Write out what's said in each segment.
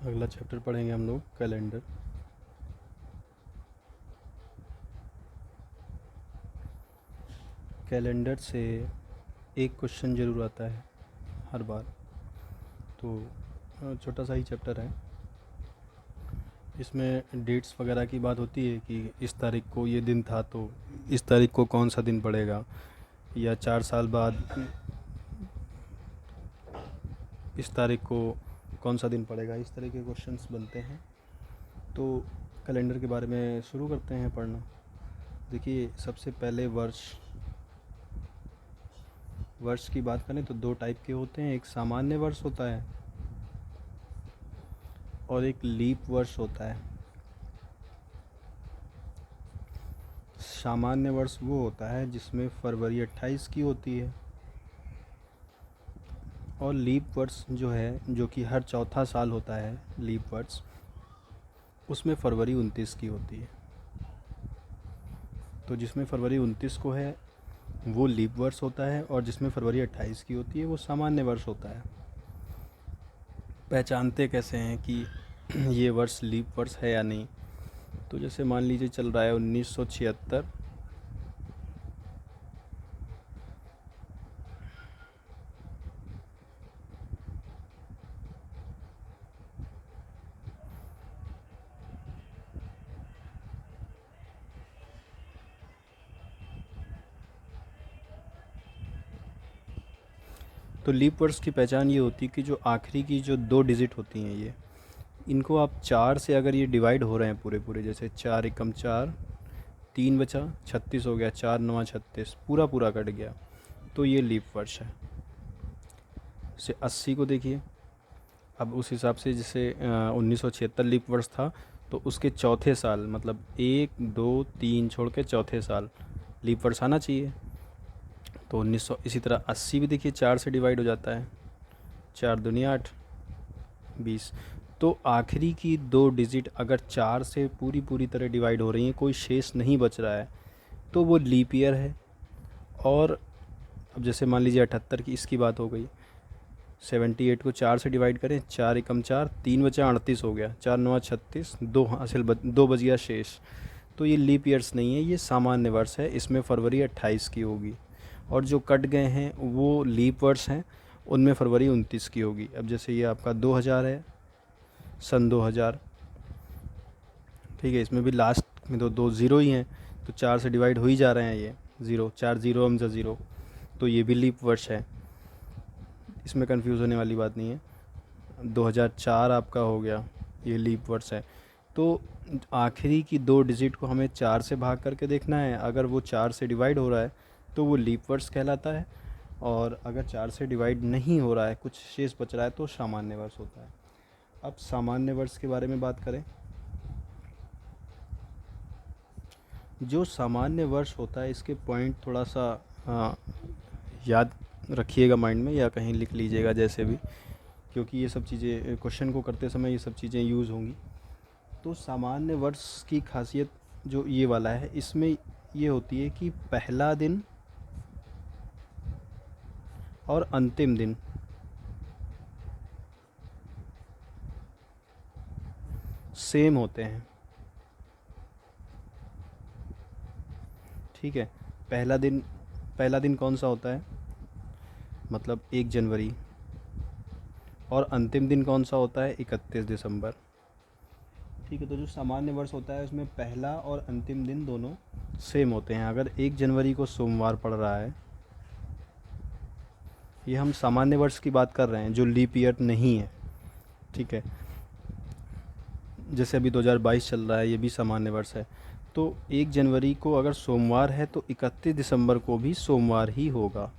अगला चैप्टर पढ़ेंगे हम लोग कैलेंडर। कैलेंडर से एक क्वेश्चन ज़रूर आता है हर बार, तो छोटा सा ही चैप्टर है। इसमें डेट्स वगैरह की बात होती है कि इस तारीख को ये दिन था तो इस तारीख को कौन सा दिन पड़ेगा, या 4 साल बाद इस तारीख को कौन सा दिन पड़ेगा। इस तरह के क्वेश्चंस बनते हैं। तो कैलेंडर के बारे में शुरू करते हैं पढ़ना। देखिए, सबसे पहले वर्ष की बात करें तो दो टाइप के होते हैं। एक सामान्य वर्ष होता है और एक लीप वर्ष होता है। सामान्य वर्ष वो होता है जिसमें फरवरी 28 की होती है, और लीप वर्ष जो है, जो कि हर चौथा साल होता है लीप वर्ष, उसमें फरवरी 29 की होती है। तो जिसमें फरवरी 29 को है वो लीप वर्ष होता है, और जिसमें फरवरी 28 की होती है वो सामान्य वर्ष होता है। पहचानते कैसे हैं कि ये वर्ष लीप वर्ष है या नहीं? तो जैसे मान लीजिए चल रहा है 1976, तो लीप वर्ष की पहचान ये होती है कि जो आखिरी की जो 2 डिजिट होती हैं, ये इनको आप 4 से अगर ये डिवाइड हो रहे हैं पूरे पूरे, जैसे 4 एकम 4, 3 बचा 36 हो गया, 4 9 36, पूरा पूरा कट गया, तो ये लीप वर्ष है। जैसे 80 को देखिए, अब उस हिसाब से जैसे 1976 लीप वर्ष था, तो उसके चौथे साल मतलब 1 2 3 छोड़ के चौथे साल लीप वर्ष आना चाहिए। तो 1900, इसी तरह 80 भी देखिए 4 से डिवाइड हो जाता है, 4 दूनी 8 20। तो आखिरी की 2 डिजिट अगर 4 से पूरी पूरी तरह डिवाइड हो रही हैं, कोई शेष नहीं बच रहा है, तो वो लीप ईयर है। और अब जैसे मान लीजिए 78 की इसकी बात हो गई, 78 को 4 से डिवाइड करें, 4 एकम 4, 3 बचा 38 हो गया, 4 9 36, 2 बच गया शेष। तो ये लीप ईयर्स नहीं है, ये सामान्य वर्ष है। इसमें फरवरी 28 की होगी, और जो कट गए हैं वो लीप वर्ष हैं, उनमें फरवरी 29 की होगी। अब जैसे ये आपका 2000 है, सन 2000, ठीक है, इसमें भी लास्ट में तो 2 ज़ीरो ही हैं, तो 4 से डिवाइड हो ही जा रहे हैं ये ज़ीरो, 4 ज़ीरो हम ज़ीरो, तो ये भी लीप वर्ष है। इसमें कंफ्यूज होने वाली बात नहीं है। 2004 आपका हो गया, ये लीप वर्ष है। तो आखिरी की 2 डिजिट को हमें 4 से भाग करके देखना है। अगर वो 4 से डिवाइड हो रहा है तो वो लीप वर्ष कहलाता है, और अगर 4 से डिवाइड नहीं हो रहा है, कुछ शेष बच रहा है, तो सामान्य वर्ष होता है। अब सामान्य वर्ष के बारे में बात करें। जो सामान्य वर्ष होता है, इसके पॉइंट थोड़ा सा याद रखिएगा माइंड में, या कहीं लिख लीजिएगा जैसे भी, क्योंकि ये सब चीज़ें क्वेश्चन को करते समय ये सब चीज़ें यूज़ होंगी। तो सामान्य वर्ष की खासियत जो ये वाला है, इसमें ये होती है कि पहला दिन और अंतिम दिन सेम होते हैं। ठीक है, पहला दिन कौन सा होता है, मतलब 1 जनवरी, और अंतिम दिन कौन सा होता है, 31 दिसंबर। ठीक है, तो जो सामान्य वर्ष होता है उसमें पहला और अंतिम दिन दोनों सेम होते हैं। अगर 1 जनवरी को सोमवार पड़ रहा है, ये हम सामान्य वर्ष की बात कर रहे हैं जो लीप ईयर नहीं है। ठीक है, जैसे अभी 2022 चल रहा है, ये भी सामान्य वर्ष है। तो 1 जनवरी को अगर सोमवार है तो 31 दिसंबर को भी सोमवार ही होगा।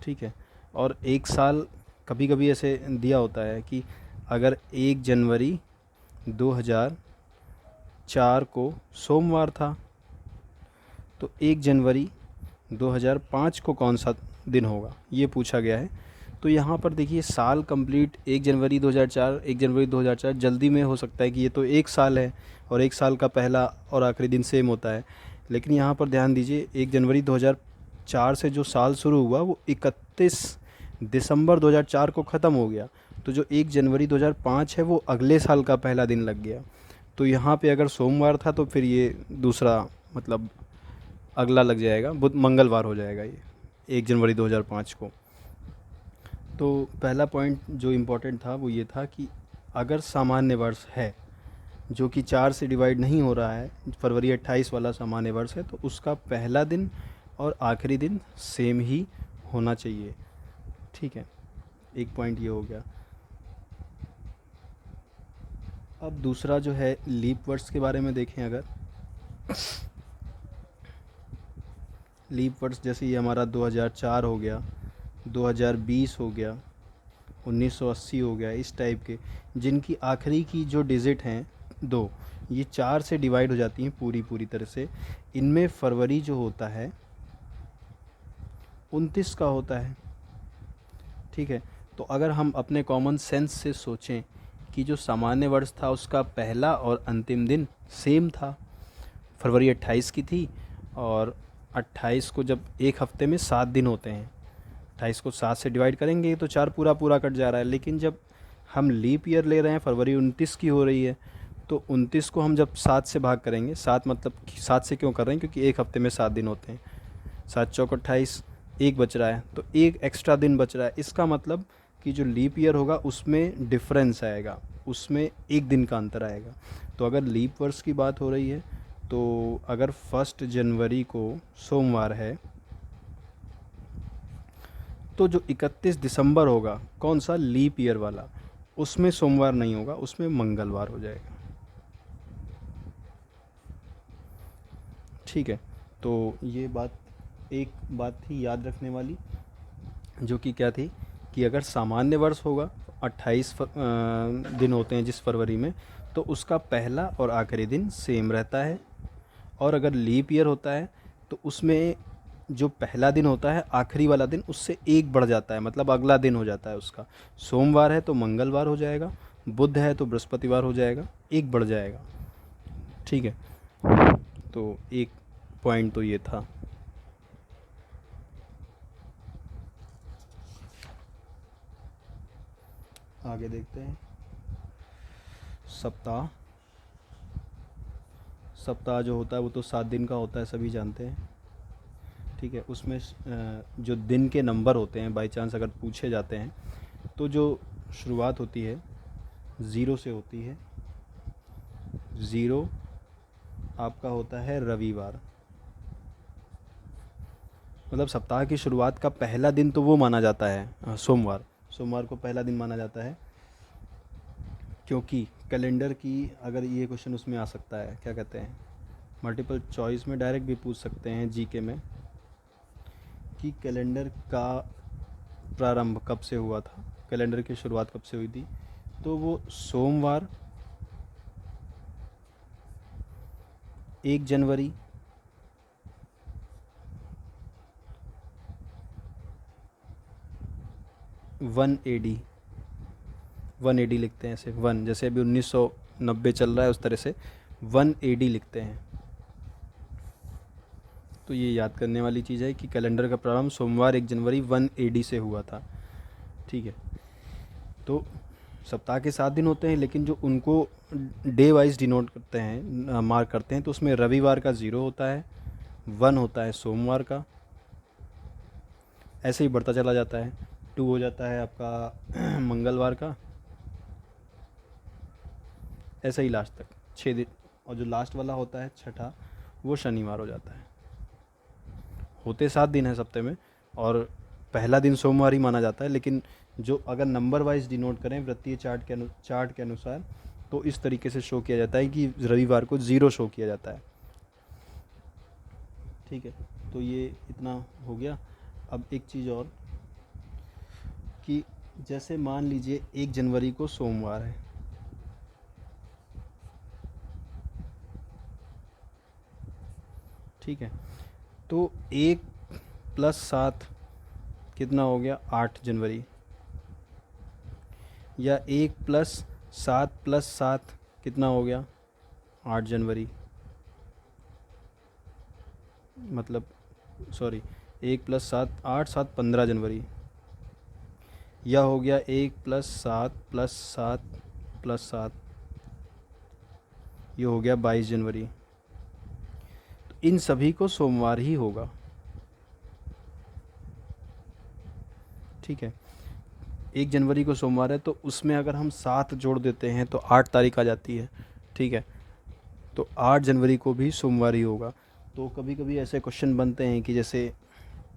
ठीक है, और एक साल कभी कभी ऐसे दिया होता है कि अगर 1 जनवरी 2004 को सोमवार था, तो 1 जनवरी 2005 को कौन सा दिन होगा, ये पूछा गया है। तो यहाँ पर देखिए, साल कंप्लीट 1 जनवरी 2004, 1 जनवरी 2004 जल्दी में हो सकता है कि ये तो एक साल है, और एक साल का पहला और आखिरी दिन सेम होता है। लेकिन यहाँ पर ध्यान दीजिए, 1 जनवरी 2004 से जो साल शुरू हुआ वो 31 दिसंबर 2004 को ख़त्म हो गया। तो जो 1 जनवरी 2005 है वो अगले साल का पहला दिन लग गया। तो यहाँ पे अगर सोमवार था तो फिर ये दूसरा मतलब अगला लग जाएगा, बुध मंगलवार हो जाएगा ये 1 जनवरी 2005 को। तो पहला पॉइंट जो इम्पोर्टेंट था वो ये था कि अगर सामान्य वर्ष है जो कि 4 से डिवाइड नहीं हो रहा है, फरवरी 28 वाला सामान्य वर्ष है, तो उसका पहला दिन और आखिरी दिन सेम ही होना चाहिए। ठीक है, एक पॉइंट ये हो गया। अब दूसरा जो है लीप वर्ष के बारे में देखें अगर, लीप वर्ष जैसे ये हमारा 2004 हो गया, 2020 हो गया, 1980 हो गया, इस टाइप के जिनकी आखिरी की जो डिजिट हैं दो, ये 4 से डिवाइड हो जाती हैं पूरी तरह से। इनमें फरवरी जो होता है 29 का होता है। ठीक है, तो अगर हम अपने कॉमन सेंस से सोचें कि जो सामान्य वर्ष था उसका पहला और अंतिम दिन सेम था, फरवरी 28 की थी, और 28 को जब एक हफ्ते में 7 दिन होते हैं, 28 को 7 से डिवाइड करेंगे तो 4 पूरा पूरा कट जा रहा है। लेकिन जब हम लीप ईयर ले रहे हैं, फरवरी 29 की हो रही है, तो 29 को हम जब 7 से भाग करेंगे, 7 मतलब 7 से क्यों कर रहे हैं, क्योंकि एक हफ्ते में 7 दिन होते हैं, 7 चौक 28, एक बच रहा है तो एक एक्स्ट्रा दिन बच रहा है। इसका मतलब कि जो लीप ईयर होगा उसमें डिफरेंस आएगा, उसमें एक दिन का अंतर आएगा। तो अगर लीप वर्ष की बात हो रही है तो अगर 1 जनवरी को सोमवार है तो जो 31 दिसंबर होगा कौन सा, लीप ईयर वाला, उसमें सोमवार नहीं होगा, उसमें मंगलवार हो जाएगा। ठीक है, तो ये बात, एक बात थी याद रखने वाली, जो कि क्या थी कि अगर सामान्य वर्ष होगा 28 दिन होते हैं जिस फरवरी में, तो उसका पहला और आखिरी दिन सेम रहता है। और अगर लीप ईयर होता है तो उसमें जो पहला दिन होता है आखिरी वाला दिन उससे एक बढ़ जाता है, मतलब अगला दिन हो जाता है उसका। सोमवार है तो मंगलवार हो जाएगा, बुध है तो बृहस्पतिवार हो जाएगा, एक बढ़ जाएगा। ठीक है, तो एक पॉइंट तो ये था। आगे देखते हैं सप्ताह। सप्ताह जो होता है वो तो 7 दिन का होता है, सभी जानते हैं। ठीक है, उसमें जो दिन के नंबर होते हैं, बाई चांस अगर पूछे जाते हैं तो जो शुरुआत होती है 0 से होती है। 0 आपका होता है रविवार, मतलब सप्ताह की शुरुआत का पहला दिन तो वो माना जाता है सोमवार। सोमवार को पहला दिन माना जाता है, क्योंकि कैलेंडर की, अगर ये क्वेश्चन उसमें आ सकता है, क्या कहते हैं, मल्टीपल चॉइस में डायरेक्ट भी पूछ सकते हैं जीके में, कि कैलेंडर का प्रारंभ कब से हुआ था, कैलेंडर की शुरुआत कब से हुई थी, तो वो सोमवार 1 जनवरी 1 AD, 1 AD लिखते हैं ऐसे, 1 जैसे अभी 1990 चल रहा है उस तरह से 1 AD लिखते हैं। तो ये याद करने वाली चीज़ है कि कैलेंडर का प्रारंभ सोमवार 1 जनवरी 1 AD से हुआ था। ठीक है, तो सप्ताह के 7 दिन होते हैं, लेकिन जो उनको डे वाइज डिनोट करते हैं, मार्क करते हैं, तो उसमें रविवार का 0 होता है, 1 होता है सोमवार का, ऐसे ही बढ़ता चला जाता है। 2 हो जाता है आपका मंगलवार का, ऐसे ही लास्ट तक 6 दिन। और जो लास्ट वाला होता है छठा, वो शनिवार हो जाता है। होते 7 दिन है सप्ते में, और पहला दिन सोमवार ही माना जाता है, लेकिन जो अगर नंबर वाइज डिनोट करें वृत्तीय चार्ट के अनुसार, तो इस तरीके से शो किया जाता है कि रविवार को 0 शो किया जाता है। ठीक है, तो ये इतना हो गया। अब एक चीज़ और, कि जैसे मान लीजिए 1 जनवरी को सोमवार है, ठीक है, तो 1 + 7 कितना हो गया, 8 जनवरी, या 1 + 7 + 7 कितना हो गया, 8 जनवरी, मतलब सॉरी, 1 + 7 8 7 15 जनवरी। यह हो गया 1+7+7+7, ये हो गया 22 जनवरी। तो इन सभी को सोमवार ही होगा, ठीक है। 1 जनवरी को सोमवार है तो उसमें अगर हम 7 जोड़ देते हैं तो 8 तारीख आ जाती है, ठीक है। तो 8 जनवरी को भी सोमवार ही होगा। तो कभी कभी ऐसे क्वेश्चन बनते हैं कि जैसे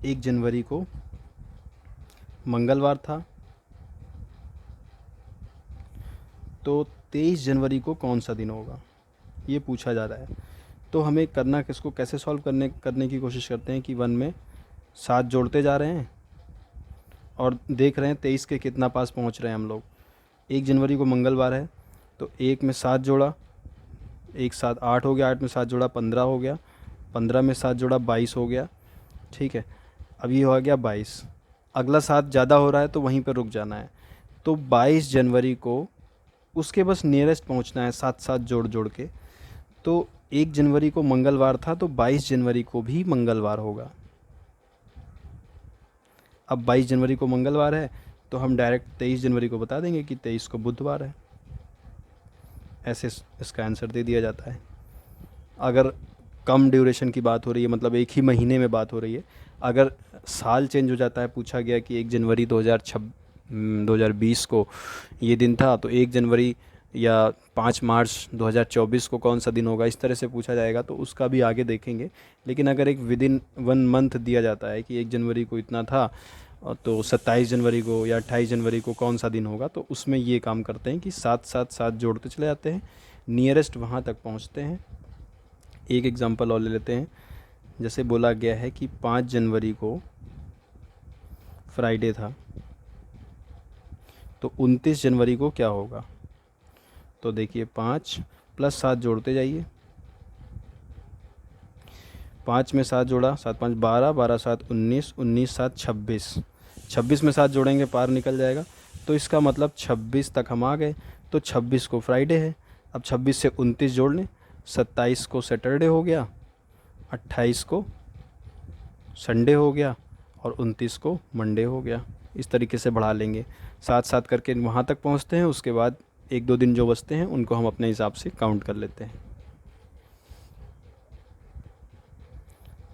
1 जनवरी को मंगलवार था, तो 23 जनवरी को कौन सा दिन होगा, ये पूछा जा रहा है। तो हमें करना किसको कैसे सॉल्व करने की कोशिश करते हैं कि 1 में 7 जोड़ते जा रहे हैं और देख रहे हैं 23 के कितना पास पहुंच रहे हैं हम लोग। 1 जनवरी को मंगलवार है तो 1 में 7 जोड़ा, 1 7 8 हो गया, 8 में 7 जोड़ा 15 हो गया, 15 में 7 जोड़ा 22 हो गया, ठीक है। अब ये हो गया 22, अगला 7 ज़्यादा हो रहा है तो वहीं पर रुक जाना है। तो 22 जनवरी को उसके बस नियरेस्ट पहुंचना है 7 7 जोड़ जोड़ के। तो 1 जनवरी को मंगलवार था तो 22 जनवरी को भी मंगलवार होगा। अब 22 जनवरी को मंगलवार है तो हम डायरेक्ट 23 जनवरी को बता देंगे कि 23 को बुधवार है, ऐसे इसका आंसर दे दिया जाता है। अगर कम ड्यूरेशन की बात हो रही है, मतलब एक ही महीने में बात हो रही है, अगर साल चेंज हो जाता है, पूछा गया कि 1 जनवरी 2020 को ये दिन था तो 1 जनवरी या 5 मार्च 2024 को कौन सा दिन होगा, इस तरह से पूछा जाएगा तो उसका भी आगे देखेंगे। लेकिन अगर एक विद इन 1 मंथ दिया जाता है कि 1 जनवरी को इतना था तो 27 जनवरी को या 28 जनवरी को कौन सा दिन होगा, तो उसमें ये काम करते हैं कि 7 7 7 जोड़ते चले जाते हैं, नियरेस्ट वहाँ तक पहुँचते हैं। एक एग्ज़ाम्पल और ले लेते हैं। जैसे बोला गया है कि 5 जनवरी को फ्राइडे था तो 29 जनवरी को क्या होगा। तो देखिए 5 + 7 जोड़ते जाइए, 5 में 7 जोड़ा, 7 5 12, 12 7 19, 19 7 26, 26 में 7 जोड़ेंगे पार निकल जाएगा। तो इसका मतलब 26 तक हम आ गए। तो 26 को फ्राइडे है। अब 26 से 29 जोड़ लें, 27 को सैटरडे हो गया, 28 को संडे हो गया और 29 को मंडे हो गया। इस तरीके से बढ़ा लेंगे, 7 7 करके वहाँ तक पहुँचते हैं। उसके बाद 1 2 दिन जो बचते हैं उनको हम अपने हिसाब से काउंट कर लेते हैं,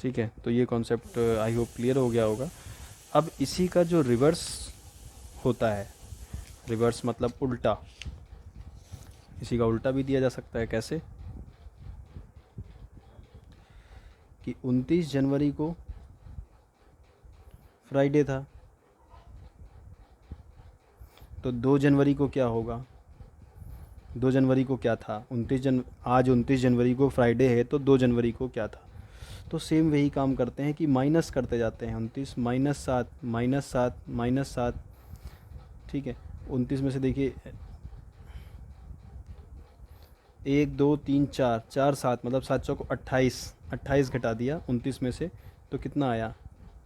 ठीक है। तो ये कॉन्सेप्ट आई होप क्लियर हो गया होगा। अब इसी का जो रिवर्स होता है, रिवर्स मतलब उल्टा, इसी का उल्टा भी दिया जा सकता है। कैसे कि 29 जनवरी को फ्राइडे था तो 2 जनवरी को क्या होगा, 2 जनवरी को क्या था, आज 29 जनवरी को फ्राइडे है तो 2 जनवरी को क्या था। तो सेम वही काम करते हैं कि माइनस करते जाते हैं, 29 -7 -7 -7, ठीक है। 29 में से देखिए 1 2 3 4 4 7, मतलब 7 चौको 28, 28 घटा दिया 29 में से तो कितना आया,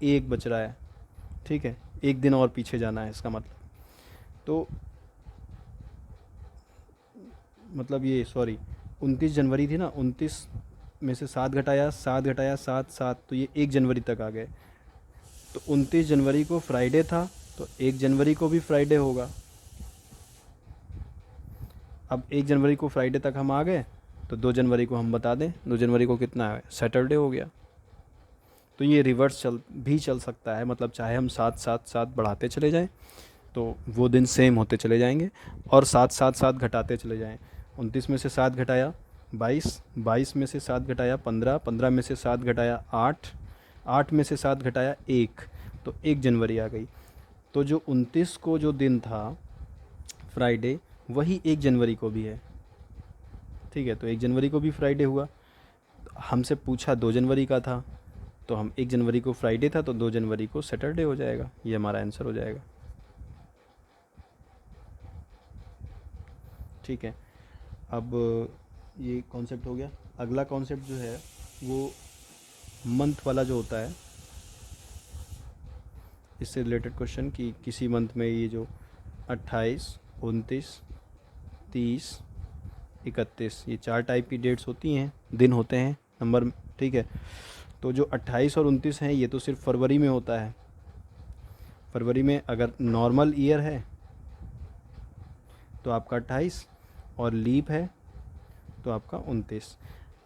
1 बच रहा है, ठीक है। 1 दिन और पीछे जाना है इसका मतलब। तो मतलब ये सॉरी 29 जनवरी थी ना, 29 में से 7 घटाया, 7 घटाया 7 7, तो ये 1 जनवरी तक आ गए। तो 29 जनवरी को फ्राइडे था तो 1 जनवरी को भी फ्राइडे होगा। अब 1 जनवरी को फ्राइडे तक हम आ गए तो 2 जनवरी को हम बता दें, 2 जनवरी को कितना है, सैटरडे हो गया। तो ये रिवर्स चल सकता है, मतलब चाहे हम 7 7 7 बढ़ाते चले जाएं तो वो दिन सेम होते चले जाएंगे और 7 7 7 घटाते चले जाएं। 29 में से 7 घटाया 22, 22 में से 7 घटाया 15, 15 में से 7 घटाया 8, 8 में से 7 घटाया 1, तो 1 जनवरी आ गई। तो जो 29 को जो दिन था फ्राइडे, वही 1 जनवरी को भी है, ठीक है। तो 1 जनवरी को भी फ्राइडे हुआ। हमसे पूछा 2 जनवरी का था तो हम 1 जनवरी को फ्राइडे था तो 2 जनवरी को सैटरडे हो जाएगा, ये हमारा आंसर हो जाएगा, ठीक है। अब ये कॉन्सेप्ट हो गया। अगला कॉन्सेप्ट जो है वो मंथ वाला जो होता है, इससे रिलेटेड क्वेश्चन कि किसी मंथ में ये जो 28 29 30 31, ये 4 टाइप की डेट्स होती हैं, दिन होते हैं नंबर, ठीक है। तो जो 28 और 29 हैं ये तो सिर्फ फरवरी में होता है। फरवरी में अगर नॉर्मल ईयर है तो आपका 28, और लीप है तो आपका 29।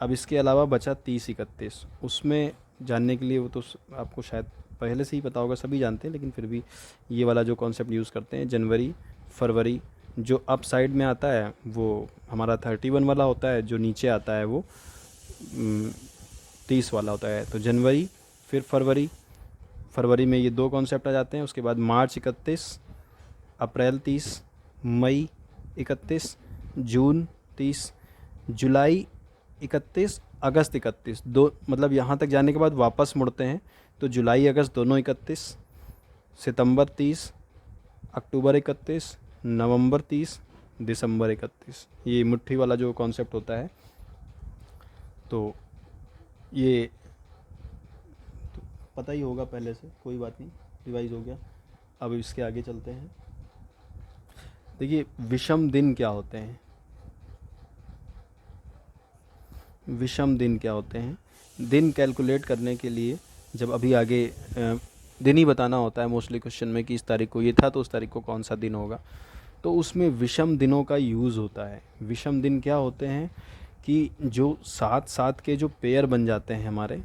अब इसके अलावा बचा 30 31, उसमें जानने के लिए वो तो आपको शायद पहले से ही पता होगा, सभी जानते हैं, लेकिन फिर भी ये वाला जो कॉन्सेप्ट यूज़ करते हैं, जनवरी फरवरी, जो अप साइड में आता है वो हमारा 31 वाला होता है, जो नीचे आता है वो 30 वाला होता है। तो जनवरी फिर फरवरी, फरवरी में ये दो कॉन्सेप्ट आ जाते हैं। उसके बाद मार्च 31, अप्रैल 30, मई 31, जून 30, जुलाई 31, अगस्त 31, दो मतलब यहाँ तक जाने के बाद वापस मुड़ते हैं तो जुलाई अगस्त दोनों 31, सितंबर 30, अक्टूबर 31, नवंबर 30, दिसंबर 31, ये मुट्ठी वाला जो कॉन्सेप्ट होता है। तो ये तो पता ही होगा पहले से, कोई बात नहीं, रिवाइज हो गया। अब इसके आगे चलते हैं। देखिए विषम दिन क्या होते हैं, विषम दिन क्या होते हैं। दिन कैलकुलेट करने के लिए जब अभी आगे दिन ही बताना होता है मोस्टली क्वेश्चन में कि इस तारीख को ये था तो उस तारीख को कौन सा दिन होगा, तो उसमें विषम दिनों का यूज़ होता है। विषम दिन क्या होते हैं कि जो 7 के जो पेयर बन जाते हैं हमारे,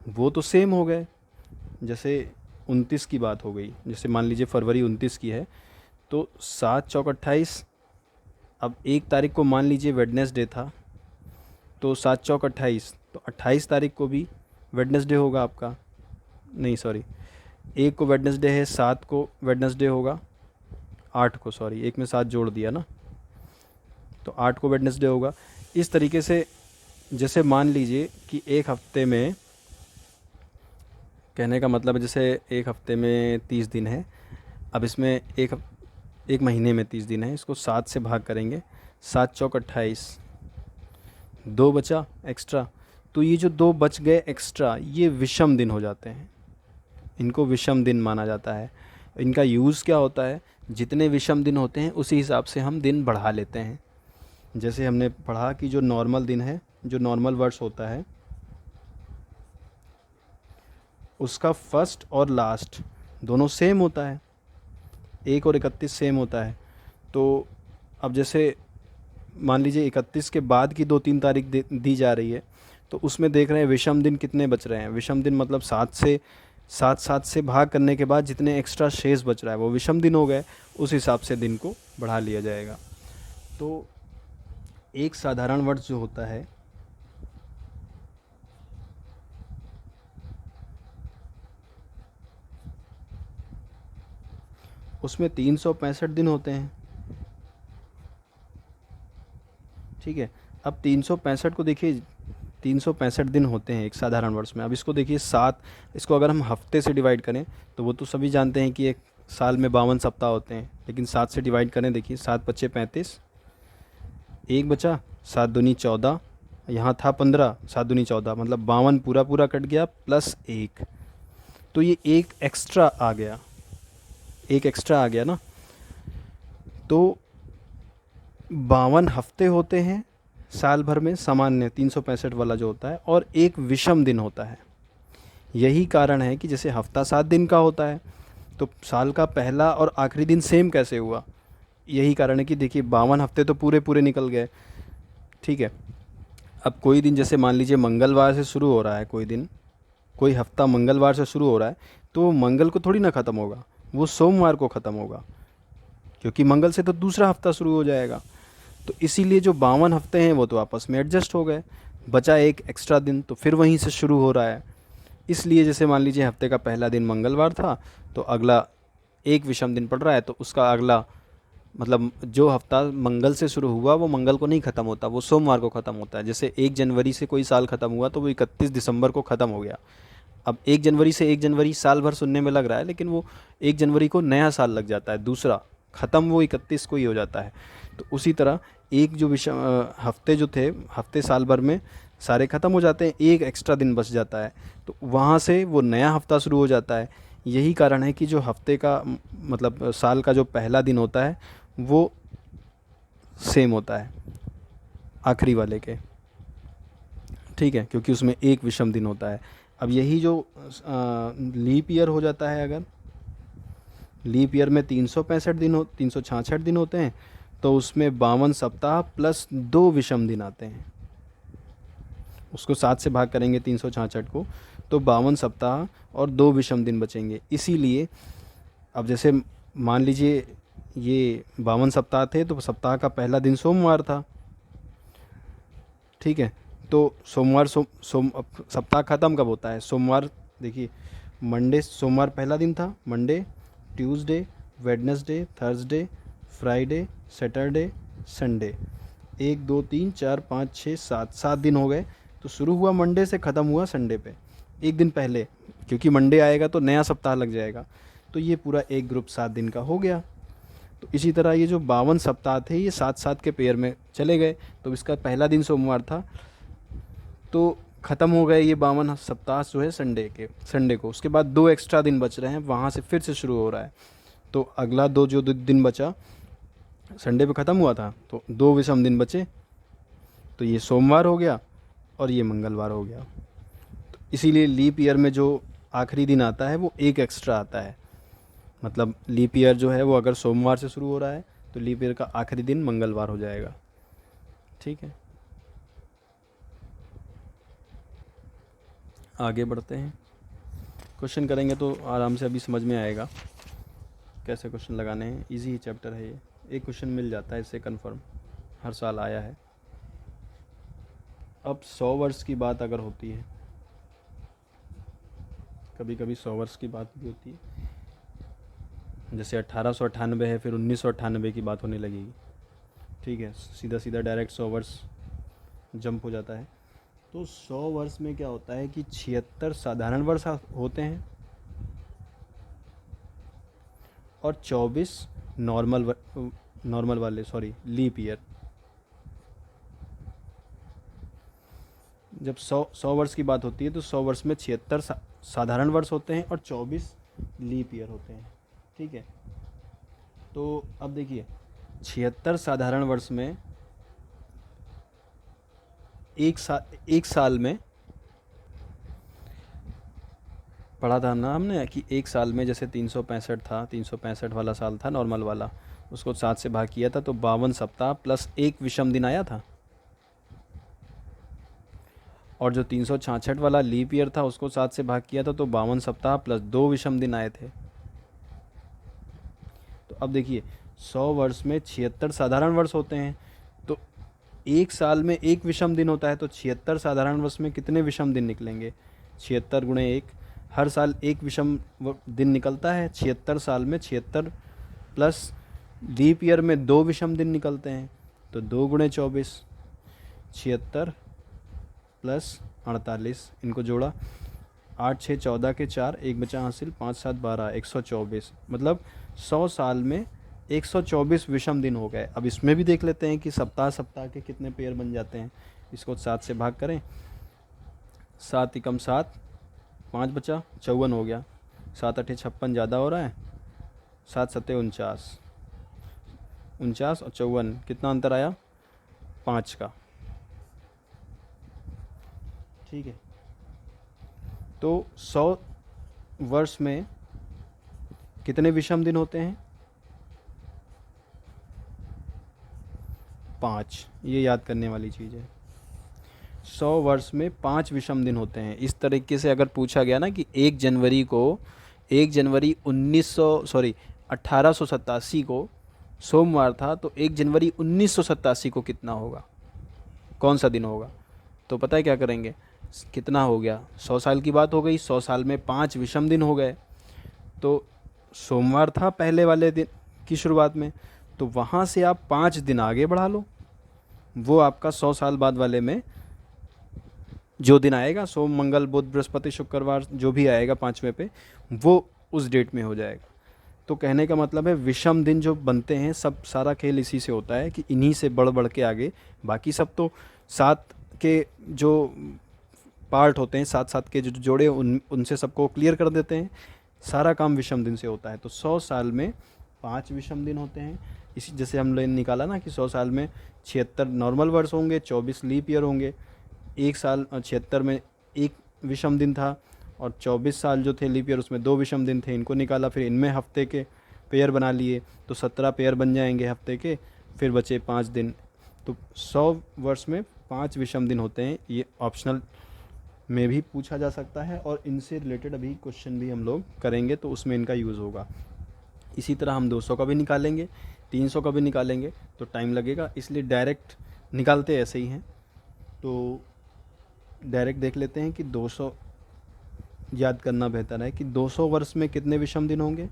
वो तो सेम हो गए। जैसे 29 की बात हो गई, जैसे मान लीजिए फरवरी 29 की है तो 7 चौक 28। अब 1 तारीख को मान लीजिए वेडनेसडे था तो 7 चौक 28, तो 28 तारीख को भी वेडनेसडे होगा आपका, नहीं सॉरी, 1 को वेडनेसडे है, 7 को वेडनेसडे होगा, 8 को, सॉरी 1 में 7 जोड़ दिया ना, तो 8 को वेडनेसडे होगा। इस तरीके से जैसे मान लीजिए कि एक हफ्ते में, कहने का मतलब है जैसे एक हफ्ते में 30 दिन है, अब इसमें एक महीने में 30 दिन है, इसको 7 से भाग करेंगे, 7 चौक 28, 2 बचा एक्स्ट्रा, तो ये जो 2 बच गए एक्स्ट्रा ये विषम दिन हो जाते हैं, इनको विषम दिन माना जाता है। इनका यूज़ क्या होता है, जितने विषम दिन होते हैं उसी हिसाब से हम दिन बढ़ा लेते हैं। जैसे हमने पढ़ा कि जो नॉर्मल दिन है, जो नॉर्मल वर्ष होता है, उसका फर्स्ट और लास्ट दोनों सेम होता है, 1 और 31 सेम होता है। तो अब जैसे मान लीजिए 31 के बाद की 2-3 तारीख दी जा रही है, तो उसमें देख रहे हैं विषम दिन कितने बच रहे हैं। विषम दिन मतलब 7 से भाग करने के बाद जितने एक्स्ट्रा शेष बच रहा है वो विषम दिन हो गए, उस हिसाब से दिन को बढ़ा लिया जाएगा। तो एक साधारण वर्ष जो होता है उसमें 365 दिन होते हैं, ठीक है। अब 365 को देखिए, 365 दिन होते हैं एक साधारण वर्ष में। अब इसको देखिए 7, इसको अगर हम हफ्ते से डिवाइड करें तो वो तो सभी जानते हैं कि एक साल में 52 सप्ताह होते हैं, लेकिन 7 से डिवाइड करें, देखिए 7 पच्चे 35, 1 बचा, 7 दूनी 14, यहाँ था 15, 7 दूनी 14, मतलब 52 पूरा पूरा कट गया प्लस 1, तो ये एक एक्स्ट्रा आ गया, एक एक्स्ट्रा आ गया ना। तो 52 हफ्ते होते हैं साल भर में सामान्य 365 वाला जो होता है, और एक विषम दिन होता है। यही कारण है कि जैसे हफ्ता 7 दिन का होता है तो साल का पहला और आखिरी दिन सेम कैसे हुआ, यही कारण है कि देखिए 52 हफ्ते तो पूरे पूरे निकल गए, ठीक है। अब कोई दिन जैसे मान लीजिए मंगलवार से शुरू हो रहा है, कोई दिन, कोई हफ्ता मंगलवार से शुरू हो रहा है, तो मंगल को थोड़ी ना ख़त्म होगा, वो सोमवार को ख़त्म होगा, क्योंकि मंगल से तो दूसरा हफ्ता शुरू हो जाएगा। तो इसीलिए जो 52 हफ्ते हैं वो तो आपस में एडजस्ट हो गए, बचा एक एक्स्ट्रा दिन तो फिर वहीं से शुरू हो रहा है। इसलिए जैसे मान लीजिए हफ्ते का पहला दिन मंगलवार था तो अगला एक विषम दिन पड़ रहा है, तो उसका अगला मतलब जो हफ्ता मंगल से शुरू हुआ वो मंगल को नहीं ख़त्म होता, वो सोमवार को ख़त्म होता है। जैसे 1 जनवरी से कोई साल ख़त्म हुआ तो वो 31 दिसंबर को ख़त्म हो गया। अब 1 जनवरी से 1 जनवरी साल भर सुनने में लग रहा है, लेकिन वो 1 जनवरी को नया साल लग जाता है, दूसरा ख़त्म वो 31 को ही हो जाता है। तो उसी तरह एक जो हफ्ते जो थे, हफ्ते साल भर में सारे ख़त्म हो जाते हैं, एक एक्स्ट्रा दिन बच जाता है, तो वहाँ से वो नया हफ्ता शुरू हो जाता है। यही कारण है कि जो हफ्ते का मतलब साल का जो पहला दिन होता है वो सेम होता है आखिरी वाले के, ठीक है, क्योंकि उसमें एक विषम दिन होता है। अब यही जो लीप ईयर हो जाता है, अगर लीप ईयर में 366 दिन होते हैं, तो उसमें 52 सप्ताह प्लस 2 विषम दिन आते हैं। उसको 7 से भाग करेंगे 366 को, तो 52 सप्ताह और 2 विषम दिन बचेंगे। इसीलिए अब जैसे मान लीजिए ये 52 सप्ताह थे, तो सप्ताह का पहला दिन सोमवार था, ठीक है। तो सोमवार सप्ताह ख़त्म कब होता है? सोमवार, देखिए मंडे, सोमवार पहला दिन था, Monday, Tuesday, Wednesday, Thursday, Friday, Saturday, Sunday, 1 2 3 4 5 6 7 7 दिन हो गए। तो शुरू हुआ मंडे से, ख़त्म हुआ संडे पे, एक दिन पहले, क्योंकि मंडे आएगा तो नया सप्ताह लग जाएगा। तो ये पूरा एक ग्रुप 7 दिन का हो गया। तो इसी तरह ये जो 52 सप्ताह थे ये 7 7 के पेयर में चले गए। तो इसका पहला दिन सोमवार था, तो ख़त्म हो गए ये 52 सप्ताह जो है संडे को। उसके बाद 2 एक्स्ट्रा दिन बच रहे हैं, वहाँ से फिर से शुरू हो रहा है। तो अगला जो दिन बचा, संडे पे ख़त्म हुआ था, तो 2 विषम दिन बचे, तो ये सोमवार हो गया और ये मंगलवार हो गया। तो इसीलिए लीप ईयर में जो आखिरी दिन आता है वो एक एक्स्ट्रा आता है। मतलब लीप ईयर जो है वो अगर सोमवार से शुरू हो रहा है, तो लीप ईयर का आखिरी दिन मंगलवार हो जाएगा, ठीक है। आगे बढ़ते हैं, क्वेश्चन करेंगे तो आराम से अभी समझ में आएगा कैसे क्वेश्चन लगाने हैं। इजी ही चैप्टर है ये, एक क्वेश्चन मिल जाता है इससे कंफर्म, हर साल आया है। अब 100 वर्ष की बात अगर होती है, कभी कभी 100 वर्ष की बात भी होती है, जैसे 1898 है, फिर 1998 की बात होने लगेगी, ठीक है। सीधा सीधा डायरेक्ट 100 वर्ष जंप हो जाता है। तो 100 वर्ष में क्या होता है कि 76 साधारण वर्ष होते हैं और 24 नॉर्मल वाले, सॉरी, लीप ईयर। जब 100 वर्ष की बात होती है तो 100 वर्ष में 76 साधारण वर्ष होते हैं और 24 लीप ईयर होते हैं, ठीक है। तो अब देखिए 76 साधारण वर्ष में एक साल में पढ़ा था ना हमने कि एक साल में जैसे 365 था, 365 वाला साल था नॉर्मल वाला, उसको 7 से भाग किया था तो 52 सप्ताह प्लस 1 विषम दिन आया था। और जो 366 वाला लीप ईयर था उसको 7 से भाग किया था तो 52 सप्ताह प्लस 2 विषम दिन आए थे। तो अब देखिए 100 वर्ष में 76 साधारण वर्ष होते हैं, तो एक साल में एक विषम दिन होता है, तो 76 साधारण वर्ष में कितने विषम दिन निकलेंगे? 76 गुणे 1, हर साल एक विषम दिन निकलता है। 76 साल में 76 प्लस लीप ईयर में 2 विषम दिन निकलते हैं, तो 2 गुणे 24, 76 प्लस 48, इनको जोड़ा, 8 6 14 के 4, 1 बचा हासिल, 5 7 12, 124। मतलब 100 साल में 124 विषम दिन हो गए। अब इसमें भी देख लेते हैं कि सप्ताह सप्ताह के कितने पेयर बन जाते हैं। इसको 7 से भाग करें, 7 एकम 7, 5 बचा, 54 हो गया, 7 8 56 ज़्यादा हो रहा है, 7 7 49, 49 और 54 कितना अंतर आया? 5 का, ठीक है। तो 100 वर्ष में कितने विषम दिन होते हैं? 5, ये याद करने वाली चीज़ है। 100 वर्ष में 5 विषम दिन होते हैं। इस तरीके से अगर पूछा गया ना कि 1 जनवरी 1887 को सोमवार था, तो 1 जनवरी 1987 को कितना होगा, कौन सा दिन होगा? तो पता है क्या करेंगे, कितना हो गया, 100 साल की बात हो गई, 100 साल में 5 विषम दिन हो गए, तो सोमवार था पहले वाले दिन की शुरुआत में, तो वहाँ से आप 5 दिन आगे बढ़ा लो, वो आपका 100 साल बाद वाले में जो दिन आएगा, सोम मंगल बुध बृहस्पति शुक्रवार जो भी आएगा 5वें पे, वो उस डेट में हो जाएगा। तो कहने का मतलब है विषम दिन जो बनते हैं, सब सारा खेल इसी से होता है कि इन्हीं से बढ़ बढ़ के आगे, बाकी सब तो 7 के जो पार्ट होते हैं, 7 के जो जोड़े, उनसे सबको क्लियर कर देते हैं। सारा काम विषम दिन से होता है। तो 100 साल में 5 विषम दिन होते हैं। इसी जैसे हम लोग निकाला ना कि 100 साल में 76 नॉर्मल वर्ष होंगे, 24 लीप ईयर होंगे। एक साल 76 में 1 विषम दिन था और 24 साल जो थे लीप ईयर उसमें 2 विषम दिन थे, इनको निकाला। फिर इनमें हफ्ते के पेयर बना लिए तो 17 पेयर बन जाएंगे हफ्ते के, फिर बचे 5 दिन। तो 100 वर्ष में 5 विषम दिन होते हैं। ये ऑप्शनल में भी पूछा जा सकता है और इनसे रिलेटेड अभी क्वेश्चन भी हम लोग करेंगे तो उसमें इनका यूज़ होगा। इसी तरह हम 200 का भी निकालेंगे, 300 का भी निकालेंगे तो टाइम लगेगा, इसलिए डायरेक्ट निकालते ऐसे ही हैं। तो डायरेक्ट देख लेते हैं कि 200 याद करना बेहतर है कि 200 वर्ष में कितने विषम दिन होंगे।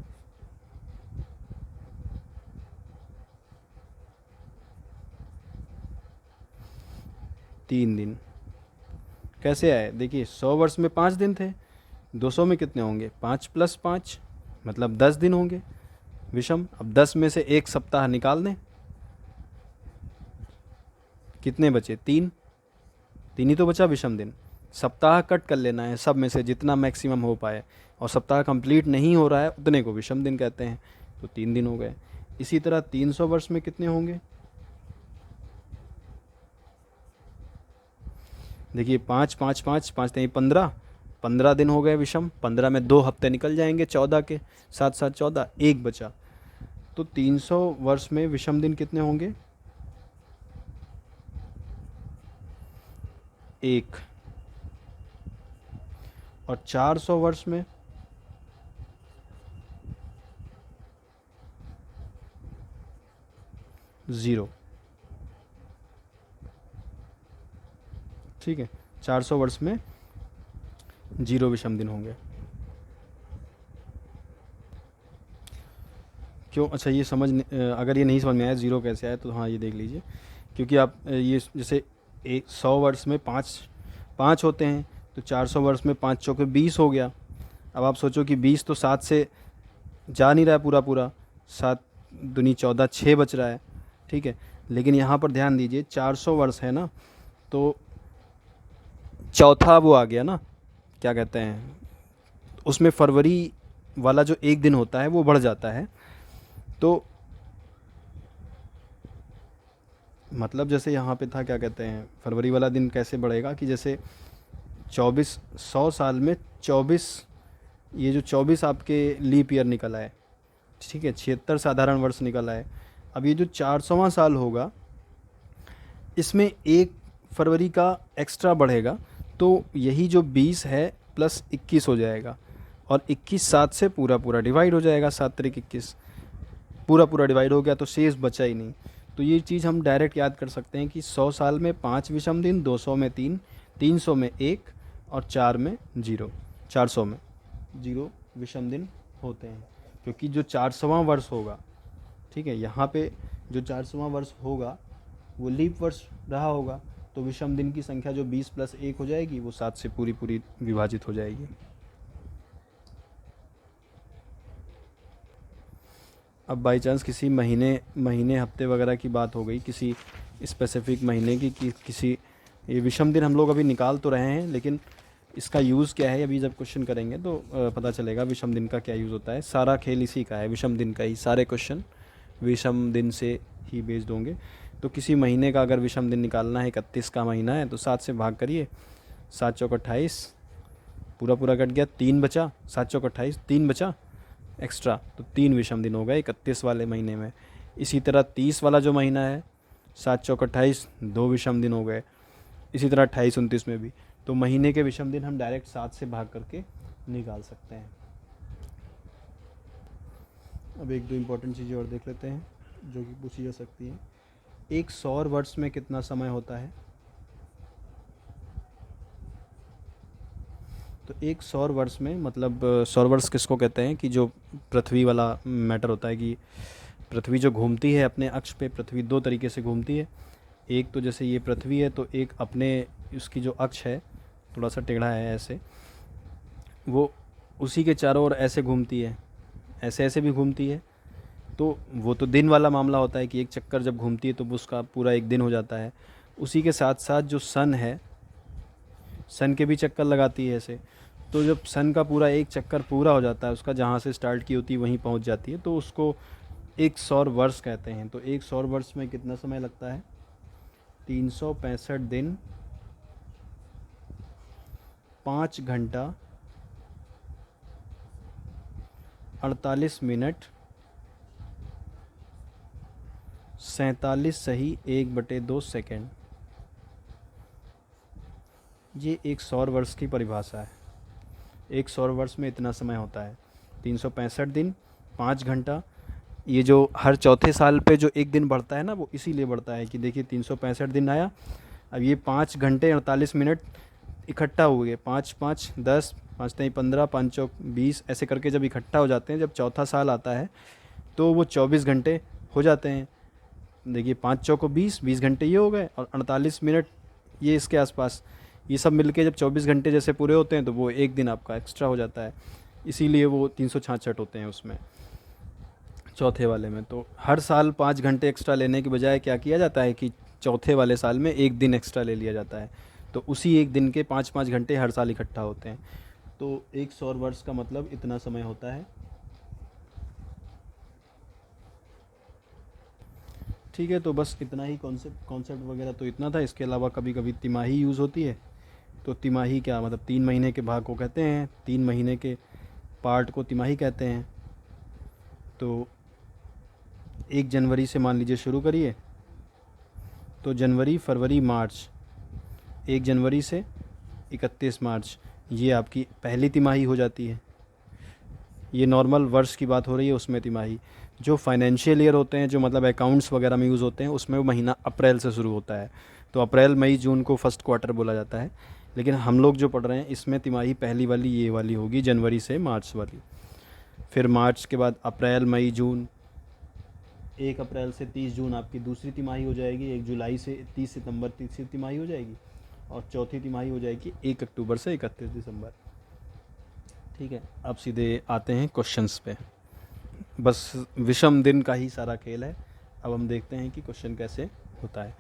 तीन दिन। कैसे आए, देखिए 100 वर्ष में 5 दिन थे, 200 में कितने होंगे, 5 + 5 मतलब 10 दिन होंगे विषम। अब 10 में से एक सप्ताह निकाल दें, कितने बचे, 3 ही तो बचा विषम दिन। सप्ताह कट कर लेना है सब में से जितना मैक्सिमम हो पाए, और सप्ताह कंप्लीट नहीं हो रहा है उतने को विषम दिन कहते हैं, तो 3 दिन हो गए। इसी तरह 300 वर्ष में कितने होंगे, देखिए 5 5 5 5 नहीं 15 दिन हो गए विषम। 15 में 2 हफ्ते निकल जाएंगे 14 के, 7 7 14, एक बचा। तो 300 वर्ष में विषम दिन कितने होंगे, 1। और 400 वर्ष में 0। ठीक है, 400 वर्ष में 0 विषम दिन होंगे। क्यों, अच्छा ये अगर ये नहीं समझ में आया 0 कैसे आया तो हाँ ये देख लीजिए, क्योंकि आप ये जैसे 100 वर्ष में 5 होते हैं, तो 400 वर्ष में 5 चौके 20 हो गया। अब आप सोचो कि 20 तो 7 से जा नहीं रहा है पूरा पूरा, 7 दूनी 14, 6 बच रहा है। ठीक है, लेकिन यहाँ पर ध्यान दीजिए 400 वर्ष है ना, तो चौथा वो आ गया ना, क्या कहते हैं उसमें फरवरी वाला जो एक दिन होता है वो बढ़ जाता है। तो मतलब जैसे यहाँ पे था, क्या कहते हैं फरवरी वाला दिन कैसे बढ़ेगा कि जैसे 24 100 साल में 24, ये जो 24 आपके लीप ईयर निकल आए, ठीक है, 76 साधारण वर्ष निकल आए। अब ये जो 400वां साल होगा इसमें 1 फरवरी का एक्स्ट्रा बढ़ेगा, तो यही जो 20 है प्लस 21 हो जाएगा, और 21 7 से पूरा पूरा डिवाइड हो जाएगा, 7 त्रिक 21 पूरा पूरा डिवाइड हो गया, तो शेष बचा ही नहीं। तो ये चीज़ हम डायरेक्ट याद कर सकते हैं कि 100 साल में 5 विषम दिन, 200 में 3, 300 में 1 और 4 में 0, 400 में 0 विषम दिन होते हैं। क्योंकि जो 400वां वर्ष होगा, ठीक है, यहाँ पे जो 400वां वर्ष होगा वो लीप वर्ष रहा होगा, तो विषम दिन की संख्या जो 20 + 1 हो जाएगी वो 7 से पूरी पूरी विभाजित हो जाएगी। अब बाई चांस किसी महीने हफ्ते वगैरह की बात हो गई, किसी स्पेसिफिक महीने की, किसी ये विषम दिन हम लोग अभी निकाल तो रहे हैं, लेकिन इसका यूज़ क्या है अभी जब क्वेश्चन करेंगे तो पता चलेगा विषम दिन का क्या यूज़ होता है। सारा खेल इसी का है, विषम दिन का ही, सारे क्वेश्चन विषम दिन से ही बेस्ड होंगे। तो किसी महीने का अगर विषम दिन निकालना है, 31 का महीना है, तो 7 से भाग करिए, 7 चौक 28, पूरा पूरा कट गया, 3 बचा, 7 चौक 28, 3 बचा एक्स्ट्रा, तो 3 विषम दिन हो गए 31 वाले महीने में। इसी तरह 30 वाला जो महीना है, 7 चौक 28, 2 विषम दिन हो गए। इसी तरह 28 29 में भी। तो महीने के विषम दिन हम डायरेक्ट 7 से भाग करके निकाल सकते हैं। अब 1 2 इम्पॉर्टेंट चीज़ें और देख लेते हैं जो कि पूछी जा सकती हैं। एक सौर वर्ष में कितना समय होता है, तो एक सौर वर्ष में मतलब सौर वर्ष किसको कहते हैं कि जो पृथ्वी वाला मैटर होता है, कि पृथ्वी जो घूमती है अपने अक्ष पे, पृथ्वी 2 तरीके से घूमती है। एक तो जैसे ये पृथ्वी है, तो एक अपने उसकी जो अक्ष है थोड़ा सा टेढ़ा है ऐसे, वो उसी के चारों ओर ऐसे घूमती है, ऐसे ऐसे भी घूमती है। तो वो तो दिन वाला मामला होता है कि एक चक्कर जब घूमती है तो उसका पूरा एक दिन हो जाता है। उसी के साथ साथ जो सन है, सन के भी चक्कर लगाती है ऐसे। तो जब सन का पूरा एक चक्कर पूरा हो जाता है, उसका जहाँ से स्टार्ट की होती है वहीं पहुँच जाती है, तो उसको एक सौर वर्ष कहते हैं। तो एक सौर वर्ष में कितना समय लगता है, 365 दिन, 5 घंटा 48 मिनट 47 सही 1/2 सेकेंड। ये एक सौर वर्ष की परिभाषा है। एक सौर वर्ष में इतना समय होता है, 365 दिन, 5 घंटा। ये जो हर चौथे साल पे जो एक दिन बढ़ता है ना, वो इसीलिए बढ़ता है कि देखिए 365 दिन आया, अब ये 5 घंटे 48 मिनट इकट्ठा हो गए, 5 5 10, 5 नहीं 15, 5 चौक 20, ऐसे करके जब इकट्ठा हो जाते हैं, जब चौथा साल आता है तो वो 24 घंटे हो जाते हैं। देखिए 5 चौको 20, 20 घंटे ये हो गए, और 48 मिनट ये इसके आसपास, ये सब मिलके जब 24 घंटे जैसे पूरे होते हैं तो वो एक दिन आपका एक्स्ट्रा हो जाता है। इसीलिए वो 366 होते हैं उसमें, चौथे वाले में। तो हर साल 5 घंटे एक्स्ट्रा लेने के बजाय क्या किया जाता है कि चौथे वाले साल में एक दिन एक्स्ट्रा ले लिया जाता है। तो उसी एक दिन के 5 5 घंटे हर साल इकट्ठा होते हैं। तो एक सौर वर्ष का मतलब इतना समय होता है। ठीक है, तो बस इतना ही कॉन्सेप्ट वगैरह तो इतना था। इसके अलावा कभी कभी तिमाही यूज़ होती है। तो तिमाही क्या मतलब, 3 महीने के भाग को कहते हैं, 3 महीने के पार्ट को तिमाही कहते हैं। तो 1 जनवरी से मान लीजिए शुरू करिए, तो जनवरी फरवरी मार्च, 1 जनवरी से 31 मार्च, ये आपकी पहली तिमाही हो जाती है। ये नॉर्मल वर्ष की बात हो रही है, उसमें तिमाही। जो फाइनेंशियल ईयर होते हैं, जो मतलब अकाउंट्स वगैरह में यूज़ होते हैं, उसमें वो महीना अप्रैल से शुरू होता है। तो अप्रैल मई जून को फर्स्ट क्वार्टर बोला जाता है। लेकिन हम लोग जो पढ़ रहे हैं इसमें तिमाही पहली वाली ये वाली होगी, जनवरी से मार्च वाली। फिर मार्च के बाद अप्रैल मई जून, 1 अप्रैल से 30 जून आपकी दूसरी तिमाही हो जाएगी, 1 जुलाई से 30 सितंबर तीसरी तिमाही हो जाएगी, और चौथी तिमाही हो जाएगी 1 अक्टूबर से 31 दिसंबर। ठीक है, अब सीधे आते हैं क्वेश्चंस पे। बस विषम दिन का ही सारा खेल है। अब हम देखते हैं कि क्वेश्चन कैसे होता है।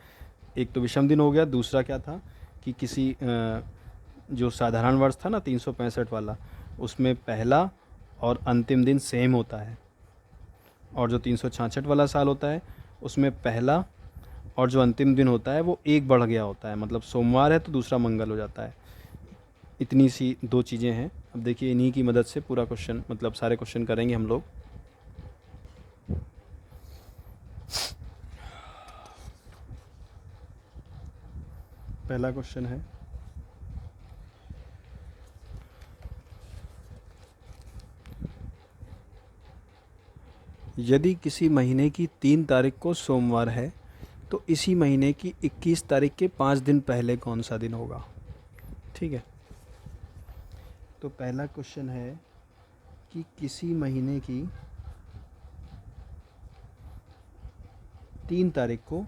एक तो विषम दिन हो गया, दूसरा क्या था कि किसी जो साधारण वर्ष था ना 365 वाला, उसमें पहला और अंतिम दिन सेम होता है। और जो 366 वाला साल होता है उसमें पहला और जो अंतिम दिन होता है वो एक बढ़ गया होता है, मतलब सोमवार है तो दूसरा मंगल हो जाता है। इतनी सी दो चीज़ें हैं। अब देखिए इन्हीं की मदद से पूरा क्वेश्चन, मतलब सारे क्वेश्चन करेंगे हम लोग। पहला क्वेश्चन है, यदि किसी महीने की 3 तारीख को सोमवार है तो इसी महीने की 21 तारीख के 5 दिन पहले कौन सा दिन होगा। ठीक है, तो पहला क्वेश्चन है कि किसी महीने की 3 तारीख को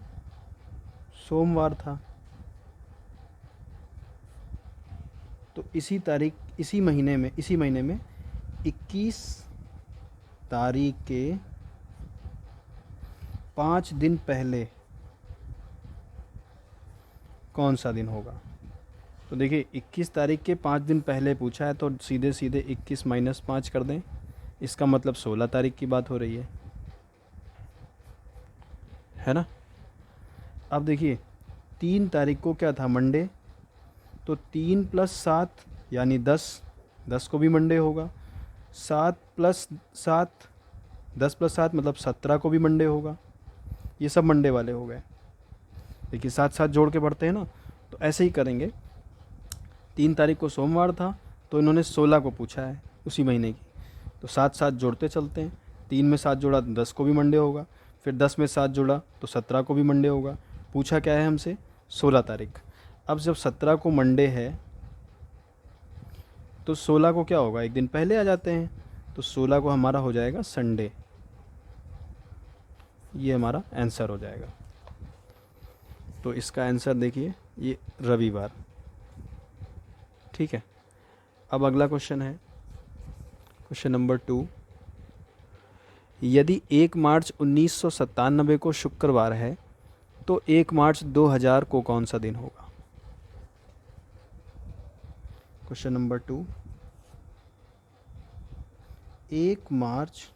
सोमवार था, तो इसी महीने में 21 तारीख के 5 दिन पहले कौन सा दिन होगा। तो देखिए 21 तारीख के 5 दिन पहले पूछा है, तो सीधे सीधे 21 - 5 कर दें, इसका मतलब 16 तारीख की बात हो रही है ना। अब देखिए 3 तारीख को क्या था, मंडे, तो 3 + 7 यानी 10, 10 को भी मंडे होगा। 7 + 7, 10 + 7 मतलब 17 को भी मंडे होगा। ये सब मंडे वाले हो गए। देखिए साथ साथ जोड़ के बढ़ते हैं ना, तो ऐसे ही करेंगे। 3 तारीख को सोमवार था तो इन्होंने 16 को पूछा है उसी महीने की, तो साथ साथ जोड़ते चलते हैं। 3 में 7 जोड़ा तो 10 को भी मंडे होगा, फिर 10 में 7 जोड़ा तो 17 को भी मंडे होगा। पूछा क्या है हमसे, 16 तारीख। अब जब 17 को मंडे है तो 16 को क्या होगा, एक दिन पहले आ जाते हैं, तो 16 को हमारा हो जाएगा संडे। ये हमारा आंसर हो जाएगा। तो इसका आंसर देखिए ये रविवार। ठीक है, अब अगला क्वेश्चन है, क्वेश्चन नंबर 2। यदि 1 मार्च 1997 को शुक्रवार है तो 1 मार्च 2000 को कौन सा दिन होगा। क्वेश्चन नंबर 2, 1 मार्च